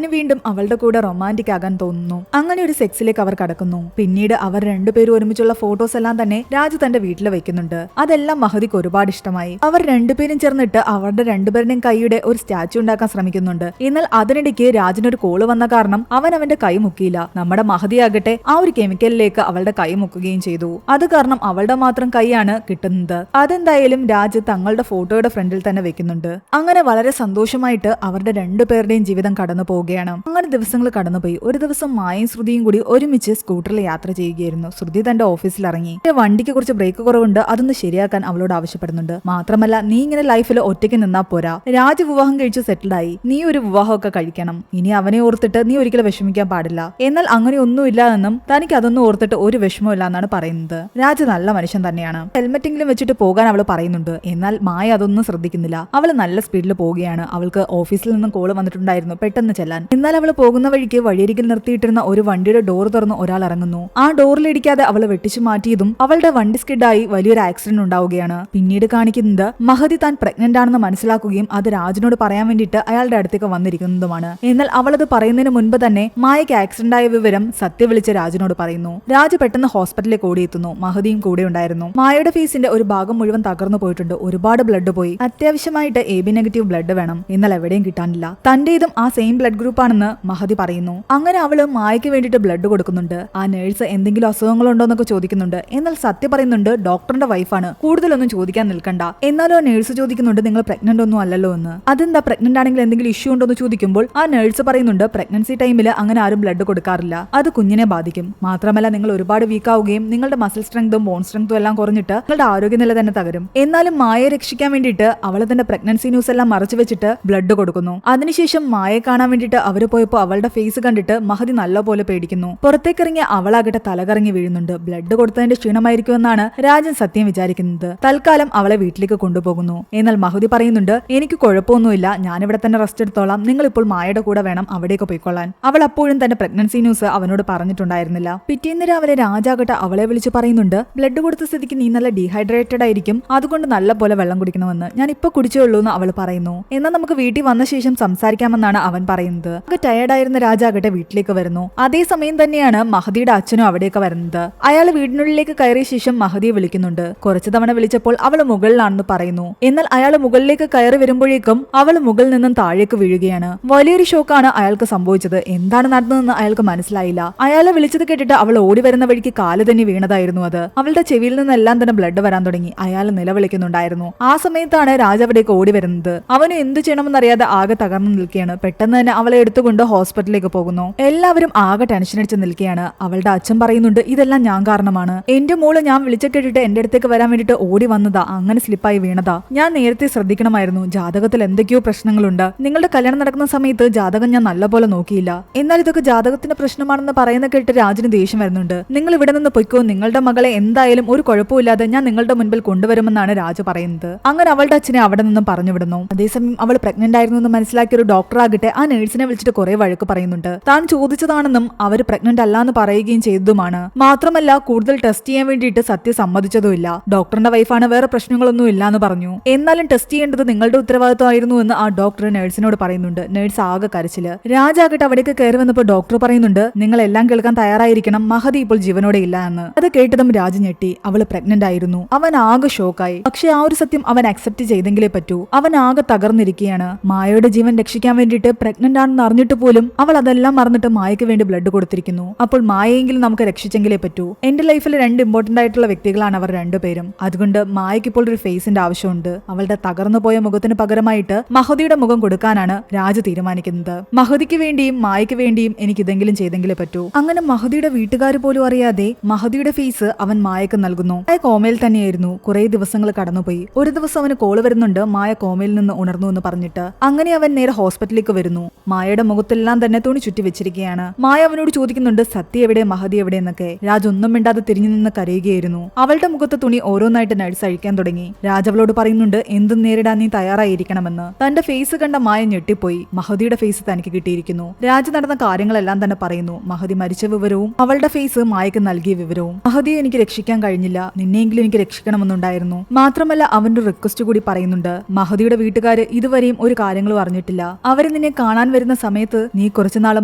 വീണ്ടും അവളുടെ കൂടെ റൊമാന്റിക് ആകാൻ തോന്നുന്നു. അങ്ങനെ ഒരു സെക്സിലേക്ക് അവർ കടക്കുന്നു. പിന്നീട് അവർ രണ്ടുപേരും ഒരുമിച്ചുള്ള ഫോട്ടോസ് എല്ലാം തന്നെ രാജു തന്റെ വീട്ടിൽ വെക്കുന്നുണ്ട്. അതെല്ലാം മഹതിക്ക് ഒരുപാട് ഇഷ്ടമായി. അവർ രണ്ടുപേരും ചേർന്നിട്ട് അവരുടെ രണ്ടുപേരുടെയും കൈയുടെ ഒരു സ്റ്റാച്ചു ഉണ്ടാക്കാൻ ശ്രമിക്കുന്നുണ്ട്. എന്നാൽ അതിനിടയ്ക്ക് രാജിനൊരു കോള് വന്ന കാരണം അവൻ അവന്റെ കൈ മുക്കിയില്ല. നമ്മുടെ മഹതിയാകട്ടെ ആ ഒരു കെമിക്കലിലേക്ക് അവളുടെ കൈ മുക്കുകയും ചെയ്തു. അത് കാരണം അവളുടെ മാത്രം കൈയാണ് കിട്ടുന്നത്. അതെന്തായാലും രാജ് തങ്ങളുടെ ഫോട്ടോയുടെ ഫ്രണ്ടിൽ തന്നെ വെക്കുന്നുണ്ട്. അങ്ങനെ വളരെ സന്തോഷമായിട്ട് അവരുടെ രണ്ടുപേരുടെയും ജീവിതം കടന്നു പോവുകയാണ്. അങ്ങനെ ദിവസങ്ങൾ കടന്നുപോയി. ഒരു ദിവസം മായയും ശ്രുതിയും കൂടി ഒരുമിച്ച് സ്കൂട്ടറിൽ യാത്ര ചെയ്യുകയായിരുന്നു. ശ്രുതി തന്റെ ഓഫീസിൽ ഇറങ്ങി. വണ്ടിക്ക് കുറച്ച് ബ്രേക്ക് കുറവുണ്ട്, അതൊന്ന് ശരിയാക്കാൻ അവളോട് ആവശ്യപ്പെടുന്നുണ്ട്. മാത്രമല്ല നീ ഇങ്ങനെ ലൈഫിൽ ഒറ്റയ്ക്ക് നിന്നാ പോരാ. രാജ് വിവാഹം കഴിച്ചു സെറ്റിൽഡ് ആയി. നീ ഒരു വിവാഹമൊക്കെ കഴിക്കണം. ഇനി അവനെ ഓർത്തിട്ട് നീ ഒരിക്കലും വിഷമിക്കാൻ പാടില്ല. എന്നാൽ അങ്ങനെ ഒന്നുമില്ല എന്നും തനിക്ക് അതൊന്നും ഓർത്തിട്ട് ഒരു വിഷമമില്ല എന്നാണ് പറയുന്നത്. രാജ് നല്ല മനുഷ്യൻ തന്നെയാണ്. ഹെൽമെറ്റെങ്കിലും വെച്ചിട്ട് പോകാൻ അവൾ പറയുന്നുണ്ട്. എന്നാൽ മായ അതൊന്നും ശ്രദ്ധിക്കുന്നില്ല. അവൾ നല്ല സ്പീഡിൽ പോവുകയാണ്. അവൾക്ക് ഓഫീസിൽ നിന്നും കോള് വന്നിട്ടുണ്ടായിരുന്നു പെട്ടെന്ന് ചെല്ലാൻ. എന്നാൽ അവൾ പോകുന്ന വഴിക്ക് വഴിയരികിൽ നിർത്തിയിട്ടിരുന്ന ഒരു വണ്ടിയുടെ ഡോർ തുറന്ന് ഒരാൾ ഇറങ്ങുന്നു. ആ ഡോറിലിടിക്കാതെ അവൾ വെട്ടിച്ചു മാറ്റിയതും അവളുടെ വണ്ടി സ്കിഡായി വലിയൊരു ആക്സിഡന്റ് ഉണ്ടാവുകയാണ്. പിന്നീട് കാണിക്കുന്നത് മഹതി താൻ പ്രഗ്നന്റ് ആണെന്ന് മനസ്സിലാക്കുകയും അത് രാജിനോട് പറയാൻ വേണ്ടിയിട്ട് അയാളുടെ അടുത്തേക്ക് വന്നിരിക്കുന്നതുമാണ്. എന്നാൽ അവളത് പറയുന്നതിന് മുൻപ് തന്നെ മായയ്ക്ക് ആക്സിഡന്റ് ആയ വിവരം സത്യ വിളിച്ച് രാജിനോട് പറയുന്നു. രാജ് പെട്ടെന്ന് ഹോസ്പിറ്റലിലേക്ക് ഓടിയെത്തുന്നു. മഹതിയും കൂടെ ഉണ്ടായിരുന്നു. മായയുടെ ഫേസിന്റെ ഒരു ഭാഗം മുഴുവൻ തകർന്നു പോയിട്ടുണ്ട്. ഒരുപാട് ബ്ലഡ് പോയി. അത്യാവശ്യമായിട്ട് AB നെഗറ്റീവ് ബ്ലഡ് വേണം. എന്നാൽ എവിടെയും കിട്ടാനില്ല. തന്റേതും ആ സെയിം ബ്ലഡ് ഗ്രൂപ്പ് ആണെന്ന് മഹതി പറയുന്നു. അങ്ങനെ അവള് മായയ്ക്ക് വേണ്ടിയിട്ട് ബ്ലഡ് കൊടുക്കുന്നുണ്ട്. ആ നേഴ്സ് എന്തെങ്കിലും അസുഖങ്ങളുണ്ടോ എന്നൊക്കെ ചോദിക്കുന്നുണ്ട്. എന്നാൽ സത്യ പറയുന്നുണ്ട് ഡോക്ടറിന്റെ വൈഫാണ്, കൂടുതലൊന്നും ചോദിക്കാൻ നിൽക്കണ്ട. എന്നാലും ആ നേഴ്സ് ചോദിക്കുന്നുണ്ട് നിങ്ങൾ പ്രഗ്നന്റ് ഒന്നും അല്ലല്ലോ എന്ന്. അതെന്താ പ്രഗ്നന്റ് ആണെങ്കിൽ എന്തെങ്കിലും ഇഷ്യൂ ഉണ്ടോ എന്ന് ചോദിക്കുമ്പോൾ ആ നേഴ്സ് പറയുന്നുണ്ട് പ്രഗ്നൻസി ടൈമിൽ അങ്ങനെ ആരും ബ്ലഡ് കൊടുക്കാറില്ല, അത് കുഞ്ഞിനെ ബാധിക്കും. മാത്രമല്ല നിങ്ങൾ ഒരുപാട് വീക്ക് ആവുകയും നിങ്ങളുടെ മസിൽ സ്ട്രെങ്തും ബോൺ സ്ട്രെങ്തും എല്ലാം കുറഞ്ഞിട്ട് നിങ്ങളുടെ ആരോഗ്യനില തന്നെ തകരും. എന്നാലും മായയെ രക്ഷിക്കാൻ വേണ്ടിയിട്ട് അവൾ തന്റെ പ്രഗ്നൻസി ന്യൂസ് എല്ലാം മറച്ചു വെച്ചിട്ട് ബ്ലഡ് കൊടുക്കുന്നു. അതിനുശേഷം മായയെ കാണാൻ വേണ്ടിയിട്ട് അവര് പോയപ്പോൾ അവളുടെ ഫേസ് കണ്ടിട്ട് മഹതി നല്ലപോലെ പേടിക്കുന്നു. പുറത്തേക്കിറങ്ങിയ അവളാകട്ടെ തലകറങ്ങി വീഴുന്നുണ്ട്. ബ്ലഡ് കൊടുത്തതിന്റെ ക്ഷീണമായിരിക്കുമെന്നാണ് രാജൻ സത്യം വിചാരിക്കുന്നത്. തൽക്കാലം അവളെ വീട്ടിലേക്ക് കൊണ്ടുപോകുന്നു. എന്നാൽ മഹതി പറയുന്നുണ്ട് എനിക്ക് കുഴപ്പമൊന്നുമില്ല, ഞാനിവിടെ തന്നെ റെസ്റ്റ് എടുത്തോളാം, നിങ്ങൾ ഇപ്പോൾ മായയുടെ കൂടെ വേണം അവിടേക്ക് പോയിക്കൊള്ളാൻ. അവൾ അപ്പോഴും തന്റെ പ്രഗ്നൻസി ന്യൂസ് അവനോട് പറഞ്ഞിട്ടുണ്ടായിരുന്നില്ല. പിറ്റേന്ന് രാവിലെ രാജാകട്ടെ അവളെ വിളിച്ച് പറയുന്നുണ്ട് ബ്ലഡ് കൊടുത്ത സ്ഥിതിക്ക് നീ നല്ല ഡീഹൈഡ്രേറ്റഡ് ആയിരിക്കും, അതുകൊണ്ട് നല്ല പോലെ വെള്ളം കുടിക്കണമെന്ന്. ഞാൻ ഇപ്പൊ കുടിച്ചേ ഉള്ളൂ എന്ന് അവൾ പറയുന്നു. എന്നാൽ നമുക്ക് വീട്ടിൽ വന്ന ശേഷം സംസാരിക്കാമെന്നാണ് അവൻ പറയുന്നത്. ടയർഡായിരുന്ന രാജാകട്ടെ വീട്ടിലേക്ക് വരുന്നു. അതേസമയം തന്നെയാണ് മഹതിയുടെ അച്ഛനും അവിടേക്ക് വരുന്നത്. അയാൾ വീടിനുള്ളിലേക്ക് കയറിയ ശേഷം മഹതിയെ വിളിക്കുന്നുണ്ട്. കുറച്ചു തവണ വിളിച്ചപ്പോൾ അവൾ മുകളിലാണെന്ന് പറയുന്നു. എന്നാൽ അയാൾ മുകളിലേക്ക് കയറി വരുമ്പോഴേക്കും അവൾ മുകളിൽ നിന്നും താഴേക്ക് വീഴുകയാണ്. വലിയ വലിയൊരു ഷോക്കാണ് അയാൾക്ക് സംഭവിച്ചത്. എന്താണ് നടന്നതെന്ന് അയാൾക്ക് മനസ്സിലായില്ല. അയാളെ വിളിച്ചത് കേട്ടിട്ട് അവൾ ഓടി വരുന്ന വഴിക്ക് കാല് തന്നെ വീണതായിരുന്നു അത്. അവളുടെ ചെവിയിൽ നിന്നെല്ലാം തന്നെ ബ്ലഡ് വരാൻ തുടങ്ങി. അയാൾ നിലവിളിക്കുന്നുണ്ടായിരുന്നു. ആ സമയത്താണ് രാജ് അവിടേക്ക് ഓടി വരുന്നത്. അവന് എന്ത് ചെയ്യണമെന്നറിയാതെ ആകെ തകർന്നു നിൽക്കുകയാണ്. പെട്ടെന്ന് തന്നെ അവളെ എടുത്തുകൊണ്ട് ഹോസ്പിറ്റലിലേക്ക് പോകുന്നു. എല്ലാവരും ആകെ ടെൻഷൻ അടിച്ച് നിൽക്കുകയാണ്. അവളുടെ അച്ഛൻ പറയുന്നുണ്ട്, ഇതെല്ലാം ഞാൻ കാരണമാണ്. എന്റെ മോള് ഞാൻ വിളിച്ച കേട്ടിട്ട് എന്റെ അടുത്തേക്ക് വരാൻ വേണ്ടിട്ട് ഓടി വന്നതാ, അങ്ങനെ സ്ലിപ്പായി വീണതാ. ഞാൻ നേരത്തെ ശ്രദ്ധിക്കണമായിരുന്നു. ജാതകത്തിൽ എന്തൊക്കെയോ പ്രശ്നങ്ങളുണ്ട്. നിങ്ങളുടെ കല്യാണം നടക്കുന്ന സമയത്ത് ജാതകം ഞാൻ നല്ലപോലെ നോക്കിയില്ല. എന്നാൽ ഇതൊക്കെ ജാതകത്തിന്റെ പ്രശ്നമാണെന്ന് പറയുന്ന കേട്ട് രാജിന് ദേഷ്യം വരുന്നുണ്ട്. നിങ്ങൾ ഇവിടെ നിന്ന് പൊയ്ക്കോ, നിങ്ങളുടെ മകളെ എന്തായാലും ഒരു കുഴപ്പമില്ലാതെ ഞാൻ നിങ്ങളുടെ മുൻപിൽ കൊണ്ടുവരുമെന്നാണ് രാജ് പറയുന്നത്. അങ്ങനെ അവളുടെ അച്ഛനെ അവിടെ നിന്നും പറഞ്ഞു വിടുന്നു. അതേസമയം അവൾ പ്രഗ്നന്റ് ആയിരുന്നു എന്ന് മനസ്സിലാക്കിയ ഒരു ഡോക്ടറാകട്ടെ ആ നേഴ്സിനെ വിളിച്ചിട്ട് കുറെ വഴക്ക് പറയുന്നുണ്ട്. താൻ ചോദിച്ചതാണെന്നും അവര് പ്രഗ്നന്റ് അല്ലാന്ന് പറയുകയും ചെയ്തതുമാണ്. മാത്രമല്ല കൂടുതൽ ടെസ്റ്റ് ചെയ്യാൻ വേണ്ടിയിട്ട് സത്യം സമ്മതിച്ചതുമില്ല. ഡോക്ടറിന്റെ വൈഫാണ്, വേറെ പ്രശ്നങ്ങളൊന്നും ഇല്ലാന്ന് പറഞ്ഞു. എന്നാലും ടെസ്റ്റ് ചെയ്യേണ്ടത് നിങ്ങളുടെ ഉത്തരവാദിത്വമായിരുന്നു എന്ന് ആ ഡോക്ടർ നേഴ്സിനോട് പറയുന്നുണ്ട്. നേഴ്സ് ആകെ കരച്ചില്. രാജാകട്ടെ അവിടേക്ക് കയറി വന്നപ്പോൾ ഡോക്ടർ പറയുന്നുണ്ട്, നിങ്ങൾ എല്ലാം കേൾക്കാൻ തയ്യാറായിരിക്കണം, മഹതി ഇപ്പോൾ ജീവനോടെ ഇല്ല എന്ന്. അത് കേട്ടതും രാജ് ഞെട്ടി. അവള് പ്രഗ്നന്റ് ആയിരുന്നു. അവൻ ആകെ ഷോക്കായി. പക്ഷെ ആ ഒരു സത്യം അവൻ അക്സെപ്റ്റ് ചെയ്തെങ്കിലേ പറ്റൂ. അവൻ ആകെ തകർന്നിരിക്കുകയാണ്. മായയുടെ ജീവൻ രക്ഷിക്കാൻ വേണ്ടിയിട്ട് പ്രഗ്നന്റ് ആണെന്ന് അറിഞ്ഞിട്ട് പോലും അവൾ അതെല്ലാം മറന്നിട്ട് മായയ്ക്ക് വേണ്ടി ബ്ലഡ് കൊടുത്തിരിക്കുന്നു. അപ്പോൾ മായയെങ്കിലും നമുക്ക് രക്ഷിച്ചെങ്കിലേ പറ്റൂ. എന്റെ ലൈഫിൽ രണ്ട് ഇമ്പോർട്ടന്റ് ആയിട്ടുള്ള വ്യക്തികളാണ് അവർ രണ്ടുപേരും. അതുകൊണ്ട് മായയ്ക്ക് ഇപ്പോൾ ഒരു ഫേസിന്റെ ആവശ്യമുണ്ട്. അവളുടെ തകർന്നു പോയ മുഖത്തിന് പകരമായിട്ട് മഹതിയുടെ മുഖം കൊടുക്കാനാണ് രാജ് തീരുമാനിക്കുന്നത്. മഹതിക്ക് വേണ്ടിയും മായയ്ക്ക് വേണ്ടിയും എനിക്ക് ഇതെങ്കിലും ചെയ്തെങ്കിലേ പറ്റൂ. അങ്ങനെ മഹതിയുടെ വീട്ടുകാർ പോലും അറിയാതെ മഹതിയുടെ ഫേസ് അവൻ മായക്ക് നൽകുന്നു. മായ കോമയിൽ തന്നെയായിരുന്നു. കുറെ ദിവസങ്ങൾ കടന്നുപോയി. ഒരു ദിവസം അവന് കോള് വരുന്നുണ്ട്, മായ കോമയിൽ നിന്ന് ഉണർന്നു എന്ന് പറഞ്ഞിട്ട്. അങ്ങനെ അവൻ നേരെ ഹോസ്പിറ്റലിലേക്ക് വരുന്നു. മായയുടെ മുഖത്തെല്ലാം തന്നെ തുണി ചുറ്റി വെച്ചിരിക്കുകയാണ്. മായ അവനോട് ചോദിക്കുന്നുണ്ട്, സത്യ എവിടെ, മഹതി എവിടെ എന്നൊക്കെ. രാജ് ഒന്നും മിണ്ടാതെ തിരിഞ്ഞു നിന്ന് കരയുകയായിരുന്നു. അവളുടെ മുഖത്ത് തുണി ഓരോന്നായിട്ട് നഴ്സ് അഴിക്കാൻ തുടങ്ങി. രാജ് അവളോട് പറയുന്നുണ്ട്, എന്തും നേരിടാൻ നീ തയ്യാറായിരിക്കണമെന്ന്. തന്റെ ഫേസ് കണ്ട മായ ഞെട്ടിപ്പോയി. മഹതിയുടെ ഫേസ് തനിക്ക് കിട്ടിയിരിക്കുന്നു. രാജ് നടന്ന കാര്യങ്ങളെല്ലാം തന്നെ പറയുന്നു. മഹതി മരിച്ച വിവരവും അവളുടെ ഫേസ് മായക്ക് നൽകിയ വിവരവും. മഹതിയെ എനിക്ക് രക്ഷിക്കാൻ കഴിഞ്ഞില്ല, നിന്നെയെങ്കിലും എനിക്ക് രക്ഷിക്കണമെന്നുണ്ടായിരുന്നു. മാത്രമല്ല അവന്റെ റിക്വസ്റ്റ് കൂടി പറയുന്നുണ്ട്. മഹതിയുടെ വീട്ടുകാര് ഇതുവരെയും ഒരു കാര്യങ്ങളും അറിഞ്ഞിട്ടില്ല. അവര് നിന്നെ കാണാൻ വരുന്ന സമയത്ത് നീ കുറച്ചുനാൾ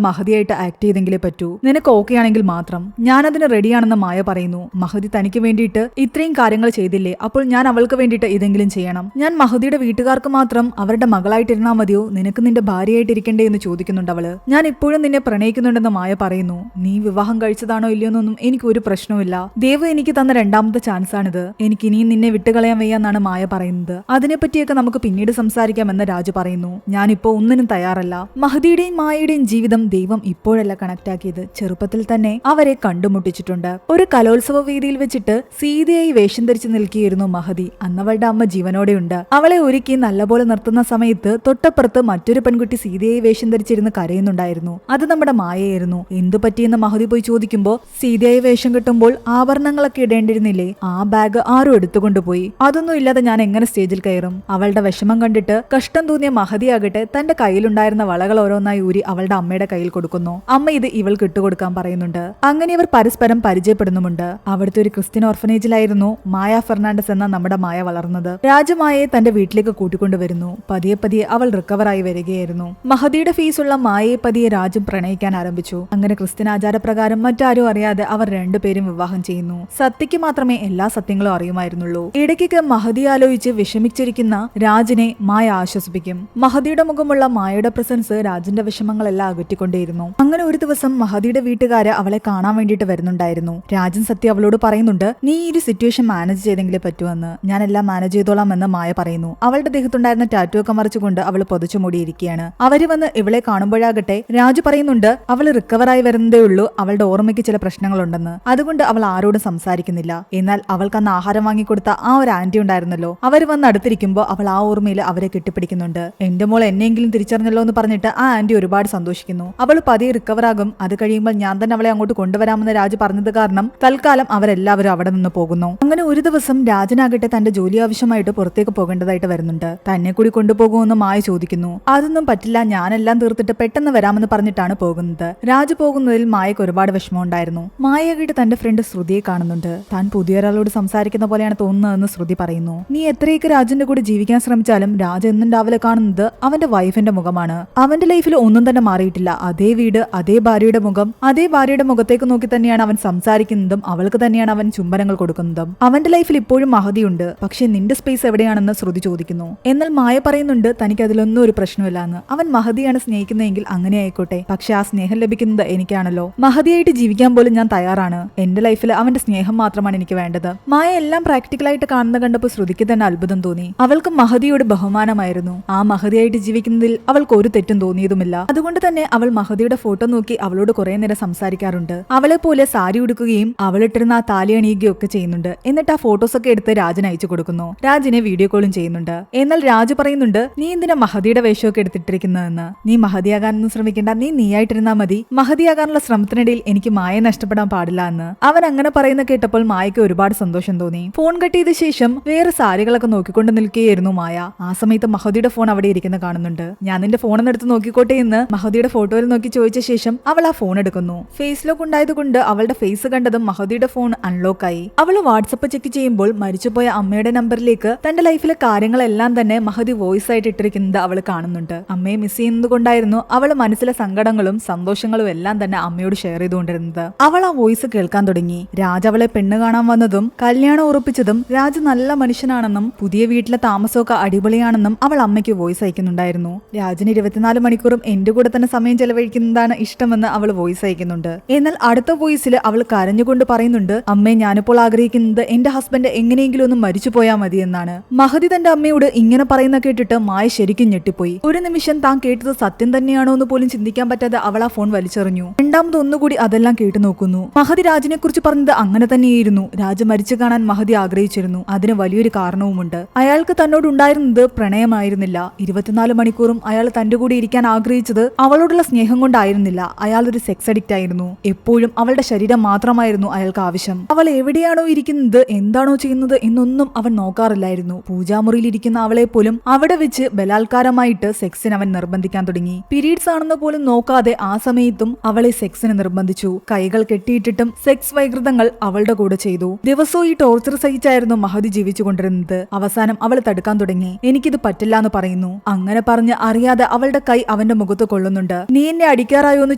മഹതിയായിട്ട് ആക്ട് ചെയ്തെങ്കിലേ പറ്റൂ. നിനക്ക് ഓക്കെ ആണെങ്കിൽ മാത്രം. ഞാൻ അതിന് റെഡിയാണെന്ന് മായ പറയുന്നു. മഹതി തനിക്ക് വേണ്ടിയിട്ട് ഇത്രയും കാര്യങ്ങൾ ചെയ്തില്ലേ, അപ്പോൾ ഞാൻ അവൾക്ക് വേണ്ടിയിട്ട് ഇതെങ്കിലും ചെയ്യണം. ഞാൻ മഹതിയുടെ വീട്ടുകാർക്ക് മാത്രം അവരുടെ മകളായിട്ടിരുന്നാ മതിയോ, നിനക്ക് നിന്റെ ഭാര്യയായിട്ടിരിക്കണ്ടേ എന്ന് ചോദിക്കുന്നുണ്ട് അവള്. ഞാൻ ഇപ്പോഴും നിന്നെ പ്രണയിക്കുന്നുണ്ടെന്ന് മായ പറയുന്നു. നീ വിവാഹം കഴിച്ചതാണോ ഇല്ലയോന്നൊന്നും എനിക്ക് ഒരു പ്രശ്നവുമില്ല. ദേവ് എനിക്ക് തന്ന രണ്ടാമത്തെ ചാൻസ് ആണിത്. എനിക്ക് ഇനിയും നിന്നെ വിട്ടുകളയാൻ വയ്യാന്നാണ് മായ പറയുന്നത്. അതിനെപ്പറ്റിയൊക്കെ നമുക്ക് പിന്നീട് സംസാരിക്കാമെന്ന് രാജു പറയുന്നു. ഞാനിപ്പോ ഒന്നിനും തയ്യാറല്ല. മഹതിയുടെയും മായയുടെയും ജീവിതം ദൈവം ഇപ്പോഴല്ല കണക്ട് ആക്കിയത്, ചെറുപ്പത്തിൽ തന്നെ അവരെ കണ്ടുമുട്ടിച്ചിട്ടുണ്ട്. ഒരു കലോത്സവ വേദിയിൽ വെച്ചിട്ട് സീതയായി വേഷം ധരിച്ചു നിൽക്കുകയായിരുന്നു മഹതി. അന്നവളുടെ അമ്മ ജീവനോടെയുണ്ട്. അവളെ ഒരുക്കി നല്ലപോലെ നിർത്തുന്ന സമയത്ത് തൊട്ടപ്പുറത്ത് മറ്റൊരു പെൺകുട്ടി സീതയായി വേഷം ധരിച്ചിരുന്ന് കരയുന്നുണ്ടായിരുന്നു. അത് നമ്മുടെ മായയായിരുന്നു. എന്തു പറ്റിയെന്ന് മഹതി പോയി ചോദിക്കുമ്പോ, സീതയായി വേഷം കിട്ടുമ്പോൾ ആഭരണങ്ങളൊക്കെ ഇടേണ്ടിരുന്നില്ലേ, ആ ബാഗ് ആരും എടുത്തുകൊണ്ടുപോയി. അതൊന്നും ഇല്ലാതെ ഞാൻ എങ്ങനെ സ്റ്റേജിൽ കയറും. അവളുടെ വിഷമം കണ്ടിട്ട് കഷ്ടം തോന്നിയ മഹതിയാകട്ടെ തന്റെ കയ്യിലുണ്ടായിരുന്ന വളകൾ ഓരോന്നായി ഊരി അവളുടെ അമ്മയുടെ കയ്യിൽ കൊടുക്കുന്നു. അമ്മ ഇത് ഇവൾക്ക് ഇട്ടുകൊടുക്കാൻ പറയുന്നുണ്ട്. അങ്ങനെ ഇവർ പരസ്പരം പരിചയപ്പെടുന്നുമുണ്ട്. അവിടുത്തെ ഒരു ക്രിസ്ത്യൻ ഓർഫനേജിലായിരുന്നു മായ ഫെർണാണ്ടസ് എന്ന നമ്മുടെ മായ വളർന്നത്. രാജമായയെ തന്റെ വീട്ടിലേക്ക് കൂട്ടിക്കൊണ്ടുവരുന്നു. പതിയെ പതിയെ അവൾ റിക്കവറായി വരികയായിരുന്നു. മഹതിയുടെ ഫീസുള്ള മായയെ പതിയെ രാജും പ്രണയിക്കാൻ ആരംഭിച്ചു. അങ്ങനെ ക്രിസ്ത്യൻ ആചാരപ്രകാരം മറ്റാരും അറിയാതെ അവർ രണ്ടുപേരും വിവാഹം ചെയ്യുന്നു. സത്യയ്ക്ക് മാത്രമേ എല്ലാ സത്യങ്ങളും അറിയുമായിരുന്നുള്ളൂ. ഇടയ്ക്കൊക്കെ മഹതി ആലോചിച്ച് വിഷമിച്ചിരിക്കുന്ന രാജിനെ മായ ആശ്വസിപ്പിക്കും. മഹതിയുടെ മുഖമുള്ള മായയുടെ പ്രസൻസ് രാജിന്റെ വിഷമങ്ങളെല്ലാം അകറ്റിക്കൊണ്ടേയിരുന്നു. അങ്ങനെ ഒരു ദിവസം മഹതിയുടെ വീട്ടുകാര് അവളെ കാണാൻ വേണ്ടിയിട്ട് വരുന്നുണ്ടായിരുന്നു. രാജൻ സത്യ അവളോട് പറയുന്നുണ്ട്, നീ ഈ ഒരു സിറ്റുവേഷൻ മാനേജ് ചെയ്തെങ്കിലേ പറ്റുമെന്ന്. ഞാൻ എല്ലാം മാനേജ് ചെയ്തോളാം എന്ന് മായ പറയുന്നു. അവളുടെ ദേഹത്തുണ്ടായിരുന്ന ടാറ്റു ഒക്കെ മറിച്ചുകൊണ്ട് അവൾ പൊതിച്ചു മൂടിയിരിക്കുകയാണ്. അവര് വന്ന് ഇവളെ കാണുമ്പോഴാകട്ടെ രാജു പറയുന്നുണ്ട്, അവൾ റിക്കവറായി വരുന്നതേ ഉള്ളൂ, അവളുടെ ഓർമ്മയ്ക്ക് ചില പ്രശ്നങ്ങളുണ്ടെന്ന്. അതുകൊണ്ട് അവൾ ആരോടും സംസാരിക്കുന്നില്ല. എന്നാൽ അവൾക്ക് അന്ന് ആഹാരം വാങ്ങിക്കൊടുത്ത ആ ഒരു ആന്റി ഉണ്ടായിരുന്നല്ലോ, അവർ വന്ന് അടുത്തിരിക്കുമ്പോൾ അവൾ ആ ഓർമ്മയിൽ അവരെ കെട്ടിപ്പിടിക്കുന്നുണ്ട്. എന്റെ മോൾ എന്നെങ്കിലും തിരിച്ചറിഞ്ഞല്ലോ എന്ന് പറഞ്ഞിട്ട് ആ ആന്റി ഒരുപാട് സന്തോഷിക്കുന്നു. അവൾ പതിയെ റിക്കവറാകും. അത് കഴിയുമ്പോൾ ഞാൻ തന്നെ അവളെ അങ്ങോട്ട് കൊണ്ടുവരാമെന്ന് രാജു പറഞ്ഞത് കാരണം തൽക്കാലം അവരെല്ലാവരും അവിടെ നിന്ന് പോകുന്നു. അങ്ങനെ ഒരു ദിവസം രാജനാകട്ടെ തന്റെ ജോലി ആവശ്യമായിട്ട് പുറത്തേക്ക് പോകേണ്ടതായിട്ട് വരുന്നുണ്ട്. തന്നെ കൂടി കൊണ്ടുപോകുമെന്ന് മായ ചോദിക്കുന്നു. അതൊന്നും പറ്റില്ല, ഞാനെല്ലാം തീർത്തിട്ട് പെട്ടെന്ന് വരാമെന്ന് പറഞ്ഞിട്ടാണ് പോകുന്നത്. രാജു പോകുന്നതിൽ മായക്ക് ഒരുപാട് വിഷമമുണ്ടായിരുന്നു. മായയാകട്ടെ തന്റെ ഫ്രണ്ട് ശ്രുതിയെ കാണുന്നുണ്ട്. താൻ പുതിയൊരാളോട് സംസാരിക്കുന്ന പോലെയാണ് തോന്നുന്നതെന്ന് ശ്രുതി പറയുന്നു. നീ എത്രയൊക്കെ രാജന്റെ കൂടെ ജീവിക്കാൻ ശ്രമിച്ചാലും രാജ എന്നും രാവിലെ കാണുന്നത് അവന്റെ വൈഫിന്റെ മുഖമാണ്. അവന്റെ ലൈഫിൽ ഒന്നും തന്നെ മാറിയിട്ടില്ല. അതേ വീട്, അതേ ഭാര്യയുടെ മുഖം, അതേ ഭാര്യയുടെ മുഖത്തേക്ക് നോക്കി തന്നെയാണ് അവൻ സംസാരിക്കുന്നതും അവൾക്ക് തന്നെയാണ് അവൻ ചുംബനങ്ങൾ കൊടുക്കുന്നതും. അവന്റെ ലൈഫിൽ ഇപ്പോഴും മഹതിയുണ്ട്. പക്ഷെ നിന്റെ സ്പേസ് എവിടെയാണെന്ന് ശ്രുതി ചോദിക്കുന്നു. എന്നാൽ മായ പറയുന്നുണ്ട് തനിക്ക് അതിലൊന്നും ഒരു പ്രശ്നമില്ലാന്ന്. അവൻ മഹദിയാണ് സ്നേഹിക്കുന്നതെങ്കിൽ അങ്ങനെ ആയിക്കോട്ടെ, പക്ഷെ ആ സ്നേഹം ലഭിക്കുന്നത് എനിക്കാണല്ലോ. മഹദിയായിട്ട് ജീവിക്കാൻ പോലും ഞാൻ തയ്യാറാണ്. എന്റെ ലൈഫിൽ അവന്റെ സ്നേഹം മാത്രമാണ് എനിക്ക് വേണ്ടത്. മായ എല്ലാം പ്രാക്ടിക്കലായിട്ട് കാണുന്ന കണ്ടപ്പോൾ ശ്രുതിക്ക് തന്നെ അത്ഭുതം തോന്നി. അവൾക്ക് മഹദിയോട് ബഹുമാനമായിരുന്നു. ആ മഹദിയായിട്ട് ജീവിക്കുന്നതിൽ അവൾക്ക് ഒരു തെറ്റും തോന്നിയതുമില്ല. അതുകൊണ്ട് തന്നെ അവൾ മഹദിയുടെ ഫോട്ടോ നോക്കി അവളോട് കുറെ നേരം സംസാരിക്കാറുണ്ട്. അവളെ പോലെ സാരി ഉടുക്കുകയും അവളിട്ടിരുന്ന ആ താലി അണിയുകയും ഒക്കെ ചെയ്യുന്നുണ്ട്. എന്നിട്ട് ആ ഫോട്ടോസ് ഒക്കെ എടുത്ത് രാജിന് അയച്ചു കൊടുക്കുന്നു. രാജിനെ വീഡിയോ കോളും ചെയ്യുന്നുണ്ട്. എന്നാൽ രാജ് പറയുന്നുണ്ട്, നീ എന്തിനാ മഹദിയുടെ വേഷമൊക്കെ എടുത്തിട്ടിരിക്കുന്നതെന്ന്. നീ മഹദിയാകാനൊന്നും ശ്രമിക്കേണ്ട, നീയായിട്ടിരുന്നാ മതി. മഹദിയാകാനുള്ള ശ്രമത്തിനിടയിൽ എനിക്ക് മായ നഷ്ടപ്പെടാൻ പാടില്ല എന്ന്. അവൻ അങ്ങനെ പറയുന്ന കേട്ടപ്പോൾ മായയ്ക്ക് ഒരുപാട് സന്തോഷം തോന്നി. ഫോൺ കട്ട് ചെയ്ത ശേഷം വേറെ സാരികളൊക്കെ നോക്കിക്കൊണ്ട് നിൽക്കുകയായിരുന്നു മായ. ആ സമയത്ത് മഹദിയുടെ ഫോൺ അവിടെ ഇരിക്കുന്ന കാണുന്നുണ്ട്. ഞാൻ നിന്റെ ഫോണൊന്ന് എടുത്ത് നോക്കിക്കോട്ടെ എന്ന് മഹദിയുടെ ഫോട്ടോയിൽ നോക്കി ചോദിച്ച ശേഷം അവൾ ആ ഫോൺ എടുക്കുന്നു. ഫേസ് ലോക്ക് ഉണ്ടായതുകൊണ്ട് അവളുടെ ഫേസ് കണ്ടതും മഹദിയുടെ ഫോൺ അൺലോക്ക് ആയി. അവൾ വാട്സപ്പ് ചെക്ക് ചെയ്യുമ്പോൾ മരിച്ചുപോയ അമ്മയുടെ നമ്പറിലേക്ക് തന്റെ ലൈഫിലെ കാര്യങ്ങളെല്ലാം തന്നെ മഹദി വോയിസ് ആയിട്ട് ഇട്ടിരിക്കുന്നത് അവൾ കാണുന്നുണ്ട്. അമ്മയെ മിസ് ചെയ്യുന്നത് കൊണ്ടായിരുന്നു അവൾ മനസ്സിലെ സങ്കടങ്ങളും സന്തോഷങ്ങളും എല്ലാം തന്നെ അമ്മയോട് ഷെയർ ചെയ്തുകൊണ്ടിരുന്നത്. അവൾ ആ വോയിസ് കേൾക്കാൻ തുടങ്ങി. രാജ് അവളെ പെണ്ണ് കാണാൻ വന്നതും കല്യാണം ഉറപ്പിച്ചതും രാജ് നല്ല മനുഷ്യനാണെന്നും പുതിയ വീട്ടിലെ താമസമൊക്കെ അടിപൊളിയാണെന്നും അവൾ അമ്മയ്ക്ക് വോയിസ് അയക്കുന്നുണ്ടായിരുന്നു. രാജിന് 24 മണിക്കൂറും എന്റെ കൂടെ തന്നെ സമയം ചെലവഴിക്കുന്നതാണ് ഇഷ്ടമെന്ന് അവൾ വോയിസ് അയക്കുന്നുണ്ട്. എന്നാൽ അടുത്ത വോയിസിൽ അവൾ കരഞ്ഞുകൊണ്ട് പറയുന്നുണ്ട്, അമ്മേ, ഞാനിപ്പോൾ ആഗ്രഹിക്കുന്നത് എന്റെ ഹസ്ബൻഡ് എങ്ങനെയെങ്കിലും ഒന്ന് മരിച്ചു പോയാൽ മതി എന്നാണ്. മഹദി തന്റെ അമ്മയോട് ഇങ്ങനെ പറയുന്ന കേട്ടിട്ട് മായ ശരിക്കും ഞെട്ടിപ്പോയി. ഒരു നിമിഷം താൻ കേട്ടത് സത്യം തന്നെയാണോ എന്ന് പോലും ചിന്തിക്കാൻ പറ്റാതെ അവൾ ആ ഫോൺ വലിച്ചെറിഞ്ഞു. രണ്ടാമത് ഒന്നുകൂടി അതെല്ലാം കേട്ടു നോക്കുന്നു. മഹദി രാജിനെ കുറിച്ച് പറഞ്ഞത് അങ്ങനെ തന്നെയായിരുന്നു. രാജ് മരിച്ചു കാണാൻ മഹദി ആഗ്രഹിച്ചിരുന്നു. അതിന് വലിയൊരു കാരണവുമുണ്ട്. അയാൾക്ക് തന്നോടുണ്ടായിരുന്നത് പ്രണയമായിരുന്നില്ല. 24 മണിക്കൂറും അയാൾ തന്റെ കൂടെ ഇരിക്കാൻ ആഗ്രഹിച്ചത് അവളോടുള്ള സ്നേഹം കൊണ്ടായിരുന്നില്ല. അയാൾ ഒരു സെക്സ് അഡിക്റ്റ് ആയിരുന്നു. എപ്പോഴും അവളുടെ ശരീരം മാത്രമായിരുന്നു അയാൾക്ക് ആവശ്യം. അവൾ എവിടെയാണോ ഇരിക്കുന്നത്, എന്താണോ ചെയ്യുന്നത് എന്നൊന്നും അവൻ നോക്കാറില്ലായിരുന്നു. പൂജാമുറിയിൽ ഇരിക്കുന്ന അവളെ പോലും അവിടെ വെച്ച് ബലാത്കാരമായിട്ട് സെക്സിന് അവൻ നിർബന്ധിക്കാൻ തുടങ്ങി. പീരീഡ്സ് ആണെന്ന് പോലും നോക്കാതെ ആ സമയത്തും അവളെ സെക്സിന് നിർബന്ധിച്ചു. കൈകൾ കെട്ടിയിട്ടിട്ടും സെക്സ് വൈകൃതങ്ങൾ അവളുടെ കൂടെ ചെയ്തു. ദിവസവും ഈ ടോർച്ചർ സഹിച്ചായിരുന്നു മഹദി ജീവിച്ചുകൊണ്ടിരുന്നത്. അവസാനം അവൾ തടുക്കാൻ തുടങ്ങി. എനിക്കിത് പറ്റില്ല എന്ന് പറയുന്നു. അങ്ങനെ പറഞ്ഞ് അറിയാതെ അവളുടെ കൈ അവന്റെ മുഖത്ത് കൊള്ളുന്നുണ്ട്. നീ എന്നെ അടിക്കാറായോ എന്ന്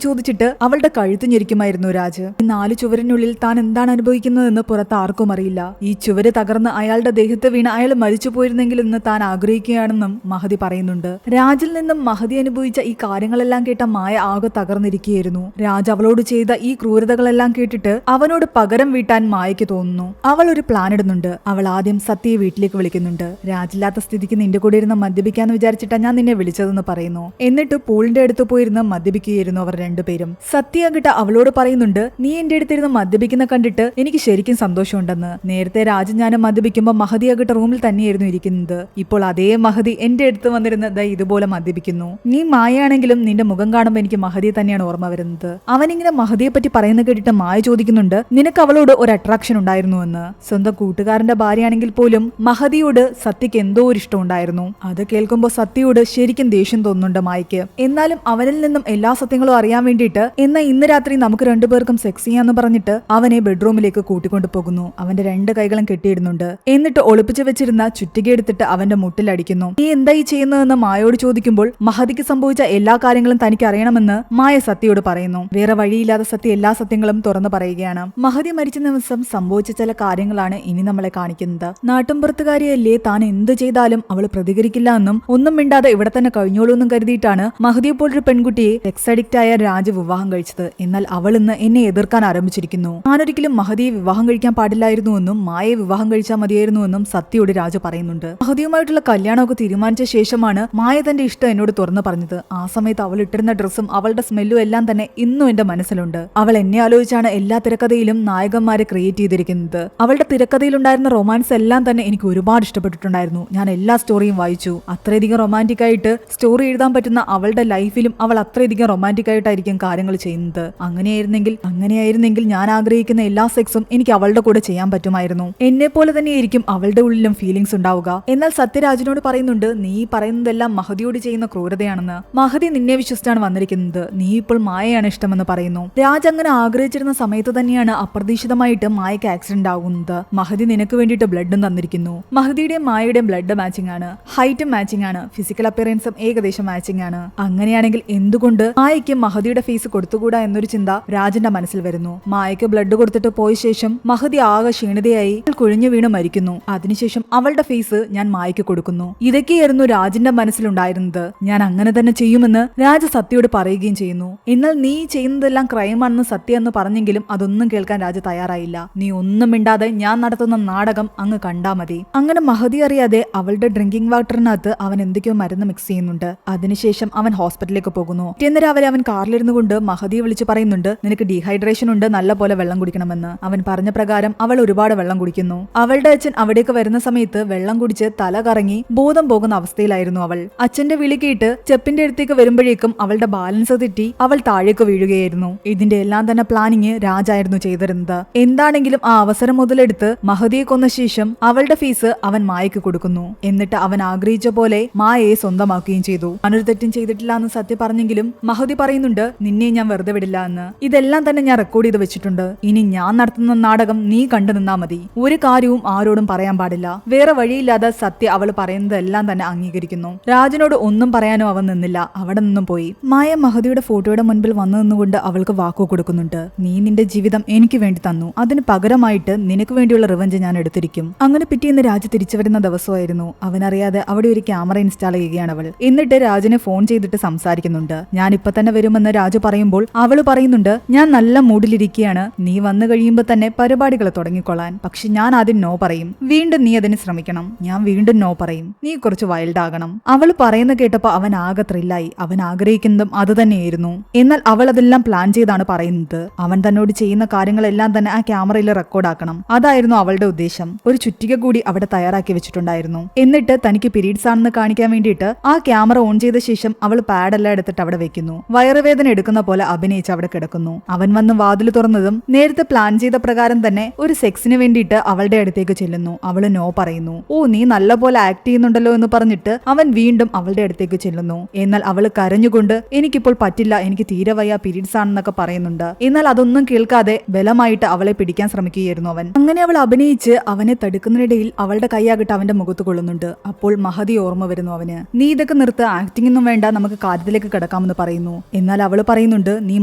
ചോദിച്ചിട്ട് അവളുടെ കഴുത്ത് ഞെരിക്കുമായിരുന്നു രാജ്. ഈ 4 ചുവരിനുള്ളിൽ താൻ എന്താണ് അനുഭവിക്കുന്നതെന്ന് പുറത്ത് ആർക്കും അറിയില്ല. ഈ ചുവര് തകർന്ന് അയാളുടെ ദേഹത്ത് വീണ് അയാൾ മരിച്ചു പോയിരുന്നെങ്കിൽ എന്ന് താൻ ആഗ്രഹിക്കുകയാണെന്നും മഹദി പറയുന്നുണ്ട്. രാജിൽ നിന്നും മഹദി അനുഭവിച്ച ഈ കാര്യങ്ങളെല്ലാം കേട്ട മായ ആകെ തകർന്നിരിക്കുകയായിരുന്നു. രാജ് അവളോട് ചെയ്ത ഈ ക്രൂരതകളെല്ലാം കേട്ടിട്ട് അവനോട് പകരം വീട്ടാൻ മായയ്ക്ക് തോന്നുന്നു. അവൾ ഒരു പ്ലാൻ ഇടുന്നുണ്ട്. അവൾ ആദ്യം സത്യയെ വീട്ടിലേക്ക് വിളിക്കുന്നുണ്ട്. രാജില്ലാത്ത സ്ഥിതിക്ക് നിന്റെ കൂടെ ഇരുന്ന് മദ്യപിക്കാന്ന് വിചാരിച്ചിട്ടാ ഞാൻ നിന്നെ വിളിച്ചതെന്ന് പറയുന്നു. എന്നിട്ട് പൂളിന്റെ അടുത്ത് പോയിരുന്ന് മദ്യപിക്കുകയായിരുന്നു അവർ രണ്ടുപേരും. സത്യയാകിട്ട് അവളോട് പറയുന്നുണ്ട്, നീ എന്റെ അടുത്തിരുന്ന് മദ്യപിക്കുന്ന കണ്ടിട്ട് എനിക്ക് ശരിക്കും സന്തോഷമുണ്ടെന്ന്. നേരത്തെ രാജ് ഞാനും മദ്യപിക്കുമ്പോൾ മഹദിയാകിട്ട് റൂമിൽ തന്നെയായിരുന്നു ഇരിക്കുന്നത്. ഇപ്പോൾ അതേ മഹദി എന്റെ അടുത്ത് വന്നിരുന്ന് ഇതുപോലെ മദ്യപിക്കുന്നു. നീ മായയാണെങ്കിലും നിന്റെ മുഖം കാണുമ്പോൾ എനിക്ക് മഹദിയെ തന്നെയാണ് ഓർമ്മ വരുന്നത്. അവനിങ്ങനെ മഹദിയെ പറ്റി പറയുന്ന കേട്ടിട്ട് മായ ചോദിക്കുന്നുണ്ട്, നിനക്ക് അവളോട് ഒരു അട്രാക്ഷൻ ഉണ്ടായിരുന്നു എന്ന്. സ്വന്തം കൂട്ടുകാരന്റെ ഭാര്യയാണെങ്കിൽ പോലും മഹദിയോട് സത്യക്ക് എന്തോ ഒരു ഇഷ്ടം ഉണ്ടായിരുന്നു. അത് കേൾക്കുമ്പോൾ സത്യയോട് ശരിക്കും ദേഷ്യം തോന്നുന്നുണ്ട് മായയ്ക്ക്. എന്നാലും അവനിൽ നിന്നും എല്ലാ സത്യങ്ങളും അറിയാൻ വേണ്ടിയിട്ട് എന്നാൽ ഇന്ന് രാത്രി നമുക്ക് രണ്ടുപേർക്കും സെക്സ് ചെയ്യാന്ന് പറഞ്ഞിട്ട് അവനെ ബെഡ്റൂമിലേക്ക് കൂട്ടിക്കൊണ്ടു പോകുന്നു. അവന്റെ 2 കൈകളും കെട്ടിയിടുന്നുണ്ട്. എന്നിട്ട് ഒളിപ്പിച്ചു വെച്ചിരുന്ന ചുറ്റിക എടുത്തിട്ട് അവന്റെ മുട്ടിലടിക്കുന്നു. നീ എന്തായി ചെയ്യുന്നതെന്ന് മായയോട് ചോദിക്കുമ്പോൾ മഹദിക്ക് സംഭവിച്ച എല്ലാ കാര്യങ്ങളും തനിക്ക് അറിയണമെന്ന് മായ സത്യയോട് പറയുന്നു. വേറെ വഴിയില്ലാതെ സത്യ എല്ലാ സത്യങ്ങളും തുറന്നു പറയുകയാണ്. മഹദി മരിച്ച ദിവസം സംഭവിച്ച ചില കാര്യങ്ങളാണ് ഇനി നമ്മളെ കാണിക്കുന്നത്. നാട്ടുംപുറത്തുകാരിയല്ലേ, താൻ എന്ത് ചെയ്താലും അവൾ പ്രതികരിക്കില്ല എന്നും ഒന്നും മിണ്ടാതെ ഇവിടെ തന്നെ കഴിഞ്ഞോളൂ എന്നും കരുതിയിട്ടാണ് മഹദിയെ പോലൊരു പെൺകുട്ടിയെ സെക്സ് അഡിക്റ്റ് ആയ രാജ് വിവാഹം കഴിച്ചത്. എന്നാൽ അവൾ ഇന്ന് എന്നെ എതിർക്കാൻ ആരംഭിച്ചിരിക്കുന്നു. ഞാനൊരിക്കലും മഹദിയെ വിവാഹം കഴിക്കാൻ പാടില്ലായിരുന്നുവെന്നും മായയെ വിവാഹം കഴിച്ചാൽ മതിയായിരുന്നുവെന്നും സത്യയോട് രാജ് പറയുന്നുണ്ട്. മഹദിയുമായിട്ടുള്ള കല്യാണമൊക്കെ തീരുമാനിച്ച ശേഷമാണ് മായ തന്റെ ഇഷ്ടം എന്നോട് തുറന്നു പറഞ്ഞത്. ആ സമയത്ത് അവൾ ഇട്ടിരുന്ന ഡ്രസ്സും അവളുടെ സ്മെല്ലും എല്ലാം തന്നെ ഇന്നും എന്റെ മനസ്സിലുണ്ട്. അവൾ എന്നെ ആലോചിച്ചാണ് എല്ലാ തിരക്കഥയിലും നായകന്മാരെ ക്രിയേറ്റ് ചെയ്തിരിക്കുന്നത്. അവളുടെ തിരക്കഥയിലുണ്ടായിരുന്ന റൊമാൻസ് എല്ലാം തന്നെ എനിക്ക് ഒരുപാട് ഇഷ്ടപ്പെട്ടിട്ടുണ്ടായിരുന്നു. ഞാൻ എല്ലാ സ്റ്റോറിയും വായിച്ചു. അത്രയധികം റൊമാൻറ്റിക് ആയിട്ട് സ്റ്റോറി എഴുതാൻ പറ്റുന്ന അവളുടെ ലൈഫിലും അവൾ അത്രയധികം റൊമാൻറ്റിക് ആയിട്ടായിരിക്കും കാര്യങ്ങൾ ചെയ്യുന്നത്. അങ്ങനെയായിരുന്നെങ്കിൽ ഞാൻ ആഗ്രഹിക്കുന്ന എല്ലാ സെക്സും എനിക്ക് അവളുടെ കൂടെ ചെയ്യാൻ പറ്റുമായിരുന്നു. എന്നെ പോലെ തന്നെയായിരിക്കും അവളുടെ ഉള്ളിലും ഫീലിംഗ്സ് ഉണ്ടാവുക. എന്നാൽ സത്യരാജിനോട് പറയുന്നുണ്ട്, നീ പറയുന്നതെല്ലാം മഹദിയോട് ചെയ്യുന്ന ക്രൂരതയാണെന്ന്. മഹദി നിന്നെ വിശ്വസിച്ചാണ് വന്നിരിക്കുന്നത്. നീ ഇപ്പോൾ മായയാണ് ഇഷ്ടമെന്ന് പറയുന്നു. രാജ് അങ്ങനെ ആഗ്രഹിച്ചിരുന്ന സമയത്ത് തന്നെയാണ് അപ്രതീക്ഷിതമായിട്ട് മായയ്ക്ക് ആക്സിഡന്റ് ആകുന്നത്. മഹദി നിനക്ക് വേണ്ടിയിട്ട് ബ്ലഡും തന്നിരിക്കുന്നു. മഹദിയുടെയും മായയുടെയും ബ്ലഡ് മാച്ചിങ് ആണ്, ഹൈറ്റും മാച്ചിങ് ആണ്, ഫിസിക്കൽ അപ്പിയറൻസും ഏകദേശം മാച്ചിങ് ആണ്. അങ്ങനെയാണെങ്കിൽ എന്തുകൊണ്ട് മായയ്ക്ക് മഹദിയുടെ ഫേസ് കൊടുത്തുകൂടാ എന്നൊരു ചിന്ത രാജിന്റെ മനസ്സിൽ വരുന്നു. മായയ്ക്ക് ബ്ലഡ് കൊടുത്തിട്ട് പോയ ശേഷം മഹദി ആകെ ക്ഷീണിതയായി കുഴിഞ്ഞു വീണ് മരിക്കുന്നു. അതിനുശേഷം അവളുടെ ഫേസ് ഞാൻ മായയ്ക്ക് കൊടുക്കുന്നു. ഇതൊക്കെയായിരുന്നു രാജിന്റെ മനസ്സിലുണ്ടായിരുന്നത്. ഞാൻ അങ്ങനെ തന്നെ ചെയ്യുമെന്ന് രാജ സത്യയോട് പറയുകയും ചെയ്യുന്നു. എന്നാൽ നീ ചെയ്യുന്നതെല്ലാം ക്രൈമാണെന്ന് സത്യ എന്ന് പറഞ്ഞെങ്കിലും അതൊന്നും കേൾക്കാൻ രാജ തയ്യാറായില്ല. നീ ഒന്നും മിണ്ടാതെ ഞാൻ നടത്തുന്ന നാടകം അങ്ങ് കണ്ടാ മതി. അങ്ങനെ മഹതി അറിയാതെ അവളുടെ ഡ്രിങ്കിംഗ് വാട്ടറിനകത്ത് അവൻ എന്തൊക്കെയോ മരുന്ന് മിക്സ് ചെയ്യുന്നുണ്ട്. അതിനുശേഷം അവൻ ഹോസ്പിറ്റലിലേക്ക് പോകുന്നു. പിറ്റേന്ന് രാവിലെ അവൻ കാറിലിരുന്നു കൊണ്ട് മഹതിയെ വിളിച്ച് പറയുന്നുണ്ട്, നിനക്ക് ഡീഹൈഡ്രേഷൻ ഉണ്ട്, നല്ല പോലെ വെള്ളം കുടിക്കണമെന്ന്. അവൻ പറഞ്ഞ പ്രകാരം അവൾ ഒരുപാട് വെള്ളം കുടിക്കുന്നു. അവളുടെ അച്ഛൻ അവിടേക്ക് വരുന്ന സമയത്ത് വെള്ളം കുടിച്ച് തല കറങ്ങി ബോധം പോകുന്ന അവസ്ഥയിലായിരുന്നു അവൾ. അച്ഛന്റെ വിളി കേട്ട് സ്റ്റെപ്പിന്റെ അടുത്തേക്ക് വരുമ്പോഴേക്കും അവളുടെ ബാലൻസ് തെറ്റി അവൾ താഴേക്ക് വീഴുകയായിരുന്നു. ഇതിന്റെ എല്ലാം തന്നെ പ്ലാനിങ് രാജായിരുന്നു ചെയ്തിരുന്നത്. എന്താണെങ്കിലും ആ അവസരം മുതലെടുത്ത് മഹതിയെ കൊന്ന ശേഷം അവളുടെ ഫീസ് അവൻ മായയ്ക്ക് കൊടുക്കുന്നു. എന്നിട്ട് അവൻ ആഗ്രഹിച്ച പോലെ മായയെ സ്വന്തമാക്കുകയും ചെയ്തു. അവനൊരു തെറ്റും ചെയ്തിട്ടില്ല എന്ന് സത്യ പറഞ്ഞെങ്കിലും മഹതി പറയുന്നുണ്ട്, നിന്നെ ഞാൻ വെറുതെ വിടില്ല എന്ന്. ഇതെല്ലാം തന്നെ ഞാൻ റെക്കോർഡ് ചെയ്ത് വെച്ചിട്ടുണ്ട്. ഇനി ഞാൻ നടത്തുന്ന നാടകം നീ കണ്ടു നിന്നാ മതി. ഒരു കാര്യവും ആരോടും പറയാൻ പാടില്ല. വേറെ വഴിയില്ലാതെ സത്യ അവൾ പറയുന്നതെല്ലാം തന്നെ അംഗീകരിക്കുന്നു. രാജനോട് ഒന്നും പറയാനോ അവൻ നിന്നില്ല. അവിടെ നിന്നും പോയി. മായ മഹതിയുടെ ഫോട്ടോയുടെ മുൻപിൽ വന്നു നിന്നുകൊണ്ട് അവൾക്ക് വാക്കു കൊടുക്കുന്നുണ്ട്. നീ നിന്റെ ജീവിതം എനിക്ക് വേണ്ടി തന്നു, അതിന് പകരമായിട്ട് നിനക്ക് വേണ്ടിയുള്ള റിവഞ്ച് ഞാൻ എടുത്തിരിക്കും. അങ്ങനെ പിറ്റേന്ന് രാജ തിരിച്ചു വരുന്ന ദിവസമായിരുന്നു. അവനറിയാതെ അവിടെ ഒരു ക്യാമറ ഇൻസ്റ്റാൾ ചെയ്യുകയാണ് അവൾ. എന്നിട്ട് രാജനെ ഫോൺ ചെയ്തിട്ട് സംസാരിക്കുന്നുണ്ട്. ഞാൻ ഇപ്പൊ തന്നെ വരുമെന്ന് രാജു പറയുമ്പോൾ അവള് പറയുന്നുണ്ട്, ഞാൻ നല്ല മൂഡിലിരിക്കുകയാണ്, നീ വന്നു കഴിയുമ്പോ തന്നെ പരിപാടികൾ തുടങ്ങിക്കൊള്ളാൻ. പക്ഷെ ഞാൻ ആദ്യം നോ പറയും, വീണ്ടും നീ അതിന് ശ്രമിക്കണം. ഞാൻ വീണ്ടും നോ പറയും, നീ കുറച്ച് വൈൽഡ് ആകണം. അവൾ പറയുന്ന കേട്ടപ്പോ അവൻ ആകെ ത്രില്ലായി. അവൻ ആഗ്രഹിക്കുന്നതും അത് തന്നെയായിരുന്നു. എന്നാൽ അവൾ അതെല്ലാം പ്ലാൻ ചെയ്താണ് പറയുന്നത്. അവൻ തന്നോട് ചെയ്യുന്ന കാര്യങ്ങളെല്ലാം തന്നെ ആ ക്യാമറയിൽ റെക്കോർഡാക്കണം. അതായിരുന്നു അവളുടെ ഉദ്ദേശം. ഒരു ചുറ്റിക കൂടി അവിടെ തയ്യാറാക്കി വെച്ചിട്ടുണ്ടായിരുന്നു. എന്നിട്ട് തനിക്ക് പീരീഡ്സ് ആണെന്ന് കാണിക്കാൻ വേണ്ടിയിട്ട് ആ ക്യാമറ ഓൺ ചെയ്ത ശേഷം അവൾ പാഡെല്ലാം എടുത്തിട്ട് അവിടെ വെക്കുന്നു. വയറുവേദന എടുക്കുന്ന പോലെ അഭിനയിച്ച് അവിടെ കിടക്കുന്നു. അവൻ വന്ന് വാതിൽ തുറന്നതും നേരത്തെ പ്ലാൻ ചെയ്ത പ്രകാരം തന്നെ ഒരു സെക്സിന് വേണ്ടിയിട്ട് അവളുടെ അടുത്തേക്ക് ചെല്ലുന്നു. അവള് നോ പറയുന്നു. ഓ, നീ നല്ലപോലെ ആക്ട് ചെയ്യുന്നുണ്ടല്ലോ എന്ന് പറഞ്ഞിട്ട് അവൻ വീണ്ടും അവളുടെ അടുത്തേക്ക് ചെല്ലുന്നു. എന്നാൽ അവള് കരഞ്ഞുകൊണ്ട് എനിക്കിപ്പോൾ പറ്റില്ല, എനിക്ക് തീരെ വയ്യ, പീരീഡ്സ് ആണെന്നൊക്കെ പറയുന്നുണ്ട്. എന്നാൽ അതൊന്നും കേൾക്കാതെ ബലമായിട്ട് അവളെ പിടിക്കാൻ ശ്രമിക്കുകയായിരുന്നു അവൻ. അങ്ങനെ അവൾ അഭിനയിച്ച് അവനെ തടുക്കുന്നതിനിടയിൽ അവളുടെ കൈയാകട്ടെ അവന്റെ മുഖത്ത് കൊള്ളുന്നുണ്ട്. അപ്പോൾ മഹതി ഓർമ്മ വരുന്നു അവന്. നീ ഇതൊക്കെ നിർത്ത്, ആക്ടിംഗ് ഒന്നും വേണ്ട, നമുക്ക് കാര്യത്തിലേക്ക് കിടക്കാമെന്ന് പറയുന്നു. എന്നാൽ അവള് പറയുന്നുണ്ട്, നീ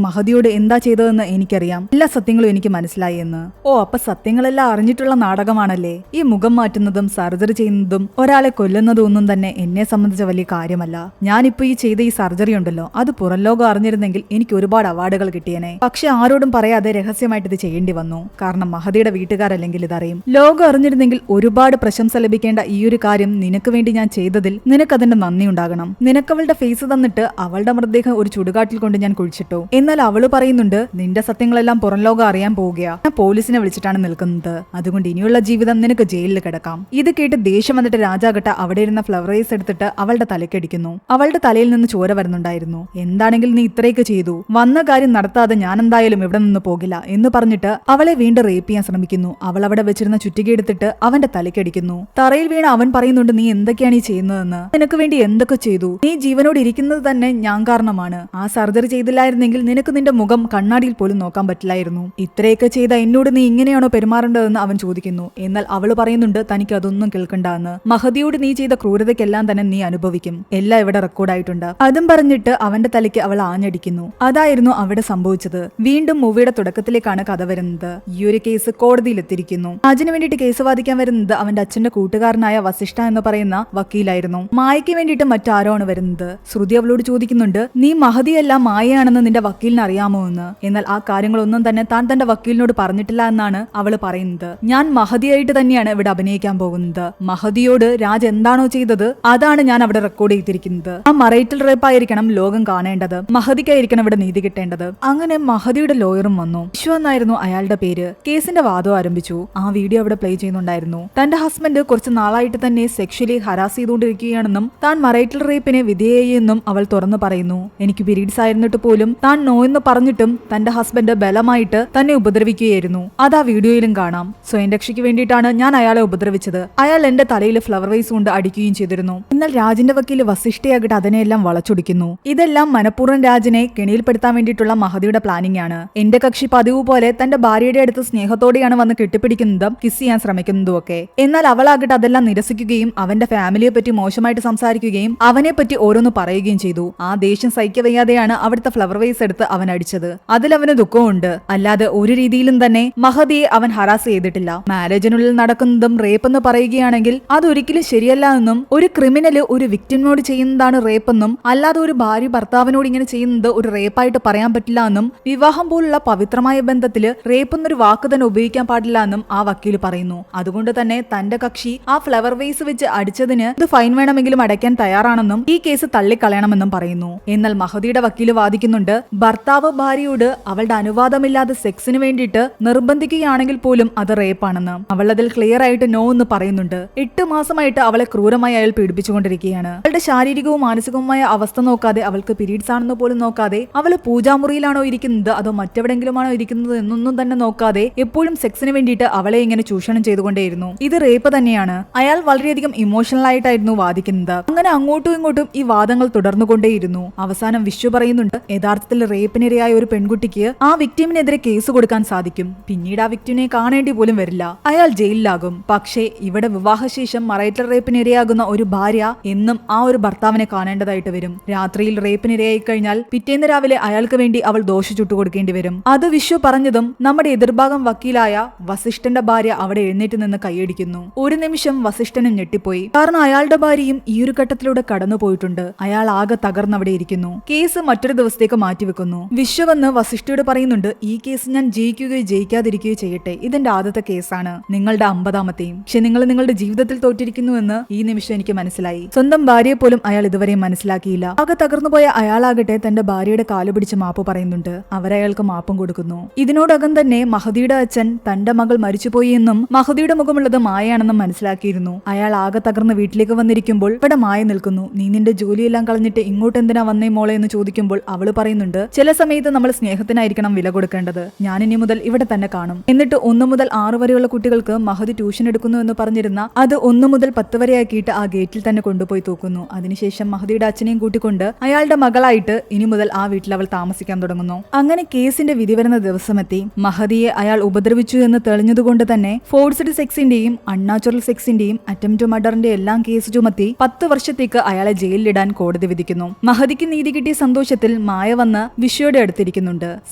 മഹതിയോട് എന്താ ചെയ്തതെന്ന് എനിക്കറിയാം, എല്ലാ സത്യങ്ങളും എനിക്ക് മനസ്സിലായി എന്ന്. ഓ, അപ്പൊ സത്യങ്ങളെല്ലാം അറിഞ്ഞിട്ടുള്ള നാടകമാണല്ലേ. ഈ മുഖം മാറ്റുന്നതും സർജറി ചെയ്യുന്നതും ഒരാളെ കൊല്ലുന്നതും ഒന്നും തന്നെ എന്നെ സംബന്ധിച്ച വലിയ കാര്യമല്ല. ഞാനിപ്പോ ഈ ചെയ്ത ഈ സർജറി ഉണ്ടല്ലോ, അത് പുറം ലോകം അറിഞ്ഞിരുന്നെങ്കിൽ എനിക്ക് ഒരുപാട് അവാർഡുകൾ കിട്ടിയേനെ. പക്ഷെ ആരോടും പറയാതെ രഹസ്യമായിട്ട് ഇത് ചെയ്യേണ്ടി വന്നു. കാരണം മഹതിയുടെ വീട്ടുകാരല്ലെങ്കിൽ ഇതറിയും. ലോകം അറിഞ്ഞിരുന്നെങ്കിൽ ഒരുപാട് പ്രശംസ ലഭിക്കേണ്ട ഈ ഒരു കാര്യം നിനക്ക് വേണ്ടി ഞാൻ ചെയ്തതിൽ നിനക്കതിന്റെ നന്ദി ഉണ്ടാകണം. നിനക്കവളുടെ ഫേസ് തന്നിട്ട് അവളുടെ മൃതദേഹം ഒരു ചുടുകാട്ടിൽ കൊണ്ട് ഞാൻ കുഴിച്ചിട്ടു. എന്നാൽ അവള് പറയുന്നുണ്ട്, നിന്റെ സത്യങ്ങളെല്ലാം പുറം ലോകം അറിയാൻ പോവുകയാ, ഞാൻ പോലീസിനെ വിളിച്ചിട്ടാണ് നിൽക്കുന്നത്, അതുകൊണ്ട് ഇനിയുള്ള ജീവിതം നിനക്ക് ജയിലിൽ കിടക്കാം. ഇത് കേട്ട് ദേഷ്യം വന്നിട്ട് രാജാകട്ട അവിടെ ഇരുന്ന ഫ്ലവറൈസ് എടുത്തിട്ട് അവളുടെ തലക്കടിക്കുന്നു. അവളുടെ തലയിൽ നിന്ന് ചോര വരുന്നുണ്ടായിരുന്നു. എന്താണെങ്കിൽ നീ ഇത്രയൊക്കെ ചെയ്തു, വന്ന കാര്യം നടത്താതെ ഞാൻ എന്തായാലും ഇവിടെ നിന്ന് പോകില്ല എന്ന് പറഞ്ഞിട്ട് അവളെ വീണ്ടും റേപ്പ് ചെയ്യാൻ ശ്രമിക്കുന്നു. അവൾ അവിടെ വെച്ചിരുന്ന ചുറ്റിക എടുത്തിട്ട് അവന്റെ തലക്കടിക്കുന്നു. തറയിൽ വീണ അവൻ പറയുന്നുണ്ട്, നീ എന്തൊക്കെയാണ് ഈ ചെയ്യുന്നതെന്ന്, നിനക്ക് വേണ്ടി എന്തൊക്കെ ചെയ്തു, നീ ജീവനോട് ഇരിക്കുന്നത് തന്നെ ഞാൻ കാരണമാണ്. ആ സർജറി ചെയ്തില്ലായിരുന്നെങ്കിൽ നിനക്ക് നിന്റെ മുഖം കണ്ണാടിയിൽ പോലും നോക്കാൻ പറ്റില്ലായിരുന്നു. ഇത്രയൊക്കെ ചെയ്ത എന്നോട് നീ ഇങ്ങനെയാണോ പെരുമാറേണ്ടതെന്ന് അവൻ ചോദിക്കുന്നു. എന്നാൽ അവള് പറയുന്നുണ്ട്, തനിക്ക് അതൊന്നും കേൾക്കണ്ടെന്ന്. മഹതിയോട് നീ ചെയ്ത ക്രൂരതയ്ക്കെല്ലാം തന്നെ നീ അനുഭവിക്കും, എല്ലാം ഇവിടെ റെക്കോർഡായിട്ടുണ്ട്. അതും പറഞ്ഞിട്ട് അവന്റെ തലയ്ക്ക് അവൾ ആഞ്ഞടിക്കുന്നു. അതായിരുന്നു അവിടെ സംഭവിച്ചത്. വീണ്ടും മൂവിയുടെ തുടക്കത്തിലേക്കാണ് കഥ വരുന്നത്. ഈ ഒരു കേസ് കോടതിയിൽ എത്തിയിരിക്കുന്നു. അതിനു വേണ്ടിയിട്ട് കേസ് വാദിക്കാൻ വരുന്നത് അവന്റെ അച്ഛന്റെ കൂട്ടുകാരനായ വസിഷ്ഠ എന്ന് പറയുന്ന വക്കീലായിരുന്നു. മായയ്ക്ക് വേണ്ടിയിട്ട് മറ്റാരോ ആണ് വരുന്നത്. ശ്രുതി അവളോട് ചോദിക്കുന്നുണ്ട്, നീ മഹതിയല്ല മായയാണെന്ന് നിന്റെ വക്കീലിന് അറിയാമോ എന്ന്. എന്നാൽ ആ കാര്യങ്ങളൊന്നും തന്നെ താൻ തന്റെ വക്കീലിനോട് പറഞ്ഞിട്ടില്ല എന്നാണ് അവള് പറയുന്നത്. ഞാൻ മഹതിയായിട്ട് തന്നെയാണ് ഇവിടെ അഭിനയിക്കാൻ പോകുന്നത്. മഹതിയോട് രാജ് എന്താണോ ചെയ്തത് അതാണ് ഞാൻ അവിടെ റെക്കോർഡ് ചെയ്തിരിക്കുന്നത്. ആ മറൈറ്റൽ റേപ്പ് ആയിരിക്കണം ലോകം കാണേണ്ടത്, മഹതിക്കായിരിക്കണം ഇവിടെ നീതി കിട്ടേണ്ടത്. അങ്ങനെ മഹതിയുടെ ലോയറും വന്നു. വിശ്വ എന്നായിരുന്നു അയാളുടെ പേര്. കേസിന്റെ വാദം ആരംഭിച്ചു. ആ വീഡിയോ അവിടെ പ്ലേ ചെയ്യുന്നുണ്ടായിരുന്നു. തന്റെ ഹസ്ബൻഡ് കുറച്ച് നാളായിട്ട് തന്നെ സെക്ഷലി ഹരാസ് ചെയ്തുകൊണ്ടിരിക്കുകയാണെന്നും താൻ മറൈറ്റൽ റേപ്പിനെ വിധേയെന്നും അവൾ തുറന്നു പറയുന്നു. എനിക്ക് പീരീഡ്സ് ആയിരുന്നിട്ട് പോലും താൻ നോ എന്ന് പറഞ്ഞിട്ടും തന്റെ ഹസ്ബൻഡ് ബലമായിട്ട് തന്നെ ഉപദ്രവിക്കുകയായിരുന്നു. അത് ആ വീഡിയോയിലും കാണാം. സ്വയം രക്ഷയ്ക്ക് വേണ്ടിയിട്ടാണ് ഞാൻ അയാളെ ഉപദ്രവിച്ചത്. അയാൾ എന്റെ തലയിൽ ഫ്ലവർ വൈസ് കൊണ്ട് അടിക്കുകയും ചെയ്തിരുന്നു. എന്നാൽ രാജിന്റെ വക്കീല് വസിഷ്ഠയാകട്ടെ അതിനെല്ലാം വളച്ചൊടിക്കുന്നു. ഇതെല്ലാം മനഃപൂർവ്വം രാജിനെ കെണിയിൽപ്പെടുത്താൻ വേണ്ടിയിട്ടുള്ള മഹതിയുടെ പ്ലാനിംഗ് ആണ്. എന്റെ കക്ഷി പതിവ് പോലെ തന്റെ ഭാര്യയുടെ അടുത്ത് സ്നേഹത്തോടെയാണ് വന്ന് കെട്ടിപ്പിടിക്കുന്നതും കിസ് ചെയ്യാൻ ശ്രമിക്കുന്നതും ഒക്കെ. എന്നാൽ അവളാകട്ടെ അതെല്ലാം നിരസിക്കുകയും അവന്റെ ഫാമിലിയെ പറ്റി മോശമായിട്ട് സംസാരിക്കുകയും അവനെ പറ്റി ഓരോന്ന് പറയുകയും ചെയ്തു. ആ ദേഷ്യം സഹിക്കവയ്യാതെയാണ് അവിടുത്തെ ഫ്ലവർ വൈസ് എടുത്ത് അവൻ അടിച്ചത്. അതിലവന് ദുഃഖമുണ്ട്. അല്ലാതെ ഒരു രീതിയിലും തന്നെ മഹതിയെ അവൻ ഹറാസ് ചെയ്തിട്ടില്ല. മാരേജിനുള്ളിൽ നടക്കുന്നതും റേപ്പ് എന്ന് പറയുകയാണെങ്കിൽ അതൊരിക്കലും ശരിയല്ല എന്നും ഒരു ക്രിമിനല് ഒരു വിക്ടിമിനോട് ചെയ്യുന്നതാണ് ചെയ്യുന്നതാണ് റേപ്പ് എന്നും അല്ലാതെ ഒരു ഭാര്യ ഭർത്താവിനോട് ഇങ്ങനെ ചെയ്യുന്നത് ഒരു റേപ്പായിട്ട് പറയാൻ പറ്റില്ല എന്നും വിവാഹം പോലുള്ള പവിത്രമായ ബന്ധത്തില് റേപ്പ് എന്നൊരു വാക്ക് തന്നെ ഉപയോഗിക്കാൻ പാടില്ല എന്നും ആ വക്കീൽ പറയുന്നു. അതുകൊണ്ട് തന്നെ തന്റെ കക്ഷി ആ ഫ്ലവർ വേസ് വെച്ച് അടിച്ചതിന് ഇത് ഫൈൻ വേണമെങ്കിലും അടയ്ക്കാൻ തയ്യാറാണെന്നും ഈ കേസ് തള്ളിക്കളയണമെന്നും പറയുന്നു. എന്നാൽ മഹദിയുടെ വക്കീല് വാദിക്കുന്നുണ്ട്, ഭർത്താവ് ഭാര്യയോട് അവളുടെ അനുവാദമില്ലാതെ സെക്സിന് വേണ്ടിയിട്ട് നിർബന്ധിക്കുകയാണെങ്കിൽ പോലും അത് റേപ്പാണെന്ന്. അവൾ അതിൽ ക്ലിയർ ആയിട്ട് നോ എന്ന് പറയുന്നുണ്ട്. 8 മാസമായിട്ട് അവളെ ക്രൂരമായി അയാൾ പീഡിപ്പിച്ചുകൊണ്ടിരിക്കുകയാണ്. അവളുടെ ശാരീരികവും മാനസികവുമായ അവസ്ഥ നോക്കാതെ, അവൾക്ക് പീരീഡ്സ് ആണെന്ന് പോലും നോക്കാതെ, അവള് പൂജാമുറിയിലാണോ ഇരിക്കുന്നത് അതോ മറ്റെവിടെങ്കിലുമാണോ ഇരിക്കുന്നത് എന്നൊന്നും തന്നെ നോക്കാതെ എപ്പോഴും സെക്സിന് വേണ്ടിയിട്ട് അവളെ ഇങ്ങനെ ചൂഷണം ചെയ്തുകൊണ്ടേയിരുന്നു. ഇത് റേപ്പ് തന്നെയാണ്. അയാൾ വളരെയധികം ഇമോഷണൽ ആയിട്ടായിരുന്നു വാദിക്കുന്നത്. അങ്ങനെ അങ്ങോട്ടും ഇങ്ങോട്ടും ഈ വാദങ്ങൾ തുടർന്നുകൊണ്ടേയിരുന്നു. അവസാനം വിശ്വ പറയുന്നുണ്ട്, യഥാർത്ഥത്തിൽ റേപ്പിനിരയായ ഒരു പെൺകുട്ടിക്ക് ആ വിക്ടിമിനെതിരെ കേസ് കൊടുക്കാൻ സാധിക്കും. പിന്നീട് ആ വിക്ടിമിനെ കാണേണ്ടി പോലും വരില്ല. അയാൾ ജയിലിലാകും. പക്ഷേ ഇവിടെ വിവാഹശേഷം മറൈറ്റൽ റേപ്പിനിരയാകുന്ന ഒരു ഭാര്യ എന്നും ആ ഒരു ഭർത്താവിനെ കാണേണ്ടതായിട്ട് വരും. രാത്രിയിൽ റേപ്പിനിരയായി കഴിഞ്ഞാൽ പിറ്റേന്ന് രാവിലെ അയാൾക്ക് വേണ്ടി അവൾ ദോശ ചുട്ടുകൊടുക്കേണ്ടി വരും. അത് വിശ്വ പറഞ്ഞതും നമ്മുടെ എതിർഭാഗം വക്കീലായ വസിഷ്ഠന്റെ ഭാര്യ അവിടെ എഴുന്നേറ്റ് നിന്ന് കൈയടിക്കുന്നു. ഒരു നിമിഷം വസിഷ്ഠനും ഞെട്ടിപ്പോയി. കാരണം അയാളുടെ ഭാര്യയും ഈ ഒരു ഘട്ടത്തിലൂടെ കടന്നുപോയിട്ടുണ്ട്. അയാൾ ആകെ തകർന്നവിടെ ഇരിക്കുന്നു. കേസ് മറ്റൊരു ദിവസത്തേക്ക് മാറ്റിവെക്കുന്നു. വിശ്വ വന്ന് വസിഷ്ഠയോട് പറയുന്നുണ്ട്, ഈ കേസ് ഞാൻ ജയിക്കുകയോ ജയിക്കാതിരിക്കുകയോ ചെയ്യട്ടെ, ഇതെന്റെ ആദ്യത്തെ കേസാണ്, നിങ്ങളുടെ 50ാമത്തെയും. പക്ഷെ നിങ്ങൾ നിങ്ങളുടെ ജീവിതത്തിൽ തോറ്റിരിക്കുന്നുവെന്ന് ഈ നിമിഷം എനിക്ക് മനസ്സിലായി. സ്വന്തം ഭാര്യയെ പോലും അയാൾ ഇതുവരെയും മനസ്സിലാക്കിയില്ല. ആകെ തകർന്നുപോയ അയാളാകട്ടെ തന്റെ ഭാര്യയുടെ കാല് പിടിച്ച് മാപ്പ് പറയുന്നുണ്ട്. അവരയാൾക്ക് മാപ്പും കൊടുക്കുന്നു. ഇതിനോടകം തന്നെ മഹദിയുടെ അച്ഛൻ തന്റെ മകൾ മരിച്ചുപോയി എന്നും മഹദിയുടെ മുഖമുള്ളത് മായയാണെന്നും മനസ്സിലാക്കിയിരുന്നു. അയാൾ ആകെ തകർന്ന് വീട്ടിലേക്ക് വന്നിരിക്കുമ്പോൾ ഇവിടെ മായ നിൽക്കുന്നു. നീ നിന്റെ ജോലിയെല്ലാം കളഞ്ഞിട്ട് ഇങ്ങോട്ട് എന്തിനാ വന്നേ മോളെ എന്ന് ചോദിക്കുമ്പോൾ അവള് പറയുന്നുണ്ട്, ചില സമയത്ത് നമ്മൾ സ്നേഹത്തിനായിരിക്കണം വില കൊടുക്കേണ്ടത്. ഞാനിനി മുതൽ ഇവിടെ തന്നെ കാണും. എന്നിട്ട് 1 മുതൽ 6 വരെയുള്ള കുട്ടികൾക്ക് മഹദി ട്യൂഷൻ എടുക്കുന്നു എന്ന് പറഞ്ഞിരുന്ന അത് 1 മുതൽ 10 വരെ ആക്കിയിട്ട് ആ ഗേറ്റിൽ തന്നെ കൊണ്ടുപോയി തൂക്കുന്നു. അതിനുശേഷം മഹദിയുടെ അച്ഛനെയും കൂട്ടിക്കൊണ്ട് അയാളുടെ മകളായിട്ട് ഇനി മുതൽ ആ വീട്ടിൽ അവൾ താമസിക്കാൻ തുടങ്ങുന്നു. അങ്ങനെ കേസിന്റെ വിധി വരുന്ന ദിവസമെത്തി. മഹദിയെ അയാൾ ഉപദ്രവിച്ചു എന്ന് തെളിഞ്ഞതുകൊണ്ട് തന്നെ ഫോഴ്സ്ഡ് സെക്സിന്റെയും അൺനാച്ചുറൽ സെക്സിന്റെയും അറ്റംപ്റ്റ് മർഡറിന്റെ എല്ലാം കേസ് ചുമത്തി 10 വർഷത്തേക്ക് അയാളെ ജയിലിലിടാൻ കോടതി വിധിക്കുന്നു. മഹദിക്ക് നീതി കിട്ടിയ സന്തോഷത്തിൽ മായ വന്ന് വിശ്വയുടെ അടുത്തിരിക്കുന്നുണ്ട്.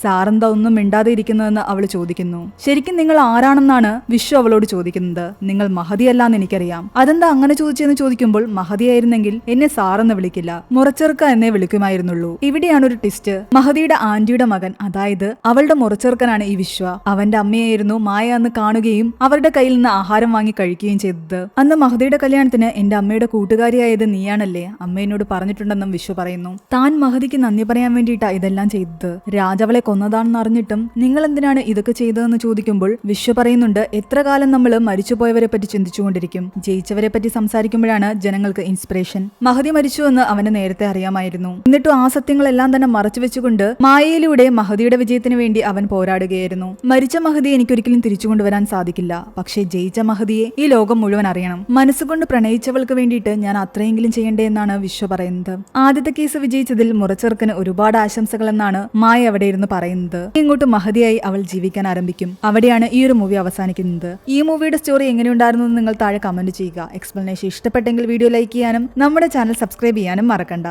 സാറെന്താ ഒന്നും മിണ്ടാതെ ഇരിക്കുന്നതെന്ന് അവൾ ചോദിക്കുന്നു. ശരിക്കും നിങ്ങൾ ആരാണെന്നാണ് വിശ്വ അവളോട് ചോദിക്കുന്നത്. നിങ്ങൾ മഹദിയല്ലാന്ന് എനിക്കറിയാം. അതെന്താ അങ്ങനെ ചോദിച്ചെന്ന് ചോദിക്കുമ്പോൾ, മഹദിയായിരുന്നെങ്കിൽ എന്നെ സാറെന്ന് വിളിക്കില്ല, മുറച്ചെറുക്ക എന്നേ വിളിക്കുമായിരുന്നുള്ളൂ. ഇവിടെയാണ് ഒരു ട്വിസ്റ്റ്. മഹദിയുടെ ആന്റിയുടെ മകൻ, അതായത് അവളുടെ മുറച്ചെറുക്കനാണ് ഈ വിശ്വ. അവന്റെ അമ്മയായിരുന്നു മായ അന്ന് കാണുകയും അവരുടെ കയ്യിൽ നിന്ന് ആഹാരം വാങ്ങി കഴിക്കുകയും ചെയ്തത്. അന്ന് മഹദിയുടെ കല്യാണത്തിന് എന്റെ അമ്മയുടെ കൂട്ടുകാരിയായത് നീയാണല്ലേ, അമ്മ എന്നോട് പറഞ്ഞിട്ടുണ്ടെന്നും വിശ്വ പറയുന്നു. താൻ മഹദിക്ക് നന്ദി പറയാൻ വേണ്ടിയിട്ടാ ഇതെല്ലാം ചെയ്തത്. രാജാവളെ കൊന്നതാണെന്ന് അറിഞ്ഞിട്ടും നിങ്ങൾ എന്തിനാണ് ഇതൊക്കെ ചെയ്തതെന്ന് ചോദിക്കുമ്പോൾ വിശ്വ പറയുന്നുണ്ട്, എത്ര കാലം നമ്മൾ മരിച്ചുപോയവരെ പറ്റി ചിന്തിച്ചുകൊണ്ടിരിക്കും, ജയിച്ചവരെ പറ്റി സംസാരിക്കുമ്പോഴാണ് ജനങ്ങൾക്ക് ഇൻസ്പിറേഷൻ. മഹദി മരിച്ചു എന്ന് അവന് നേരത്തെ അറിയാമായിരുന്നു. എന്നിട്ടും ആ സത്യങ്ങളെല്ലാം തന്നെ മറച്ചു വെച്ചുകൊണ്ട് മായയിലൂടെ മഹദിയുടെ വിജയത്തിന് വേണ്ടി അവൻ പോരാടുകയായിരുന്നു. മരിച്ച മഹദിയെ എനിക്കൊരിക്കലും തിരിച്ചു കൊണ്ടുവരാൻ സാധിക്കില്ല, പക്ഷേ ജയിച്ച മഹദിയെ ഈ ലോകം മുഴുവൻ അറിയണം. മനസ്സുകൊണ്ട് പ്രണയിച്ചവൾക്ക് വേണ്ടിയിട്ട് ഞാൻ അത്രയെങ്കിലും ചെയ്യണ്ടേ എന്നാണ് വിശ്വ പറയുന്നത്. ആദ്യത്തെ കേസ് വിജയിച്ചതിൽ മുറച്ചെറുക്കന് ഒരുപാട് ആശംസകൾ എന്നാണ് മായ അവിടെ ഇരുന്ന് പറയുന്നത്. ഇങ്ങോട്ട് മഹദിയായി അവൾ ജീവിക്കാൻ ആരംഭിക്കും. അവിടെയാണ് ഈ ഒരു മൂവി അവസാനിക്കുന്നത്. ഈ മൂവിയുടെ സ്റ്റോറി എങ്ങനെയുണ്ടായിരുന്നു എന്ന് നിങ്ങൾ താഴെ കമന്റ് ചെയ്യുക. എക്സ്പ്ലനേഷൻ ഇഷ്ടപ്പെട്ടെങ്കിൽ വീഡിയോ ലൈക്ക് ചെയ്യാനും നമ്മുടെ ചാനൽ സബ്സ്ക്രൈബ് ചെയ്യാനും മറക്കണ്ട.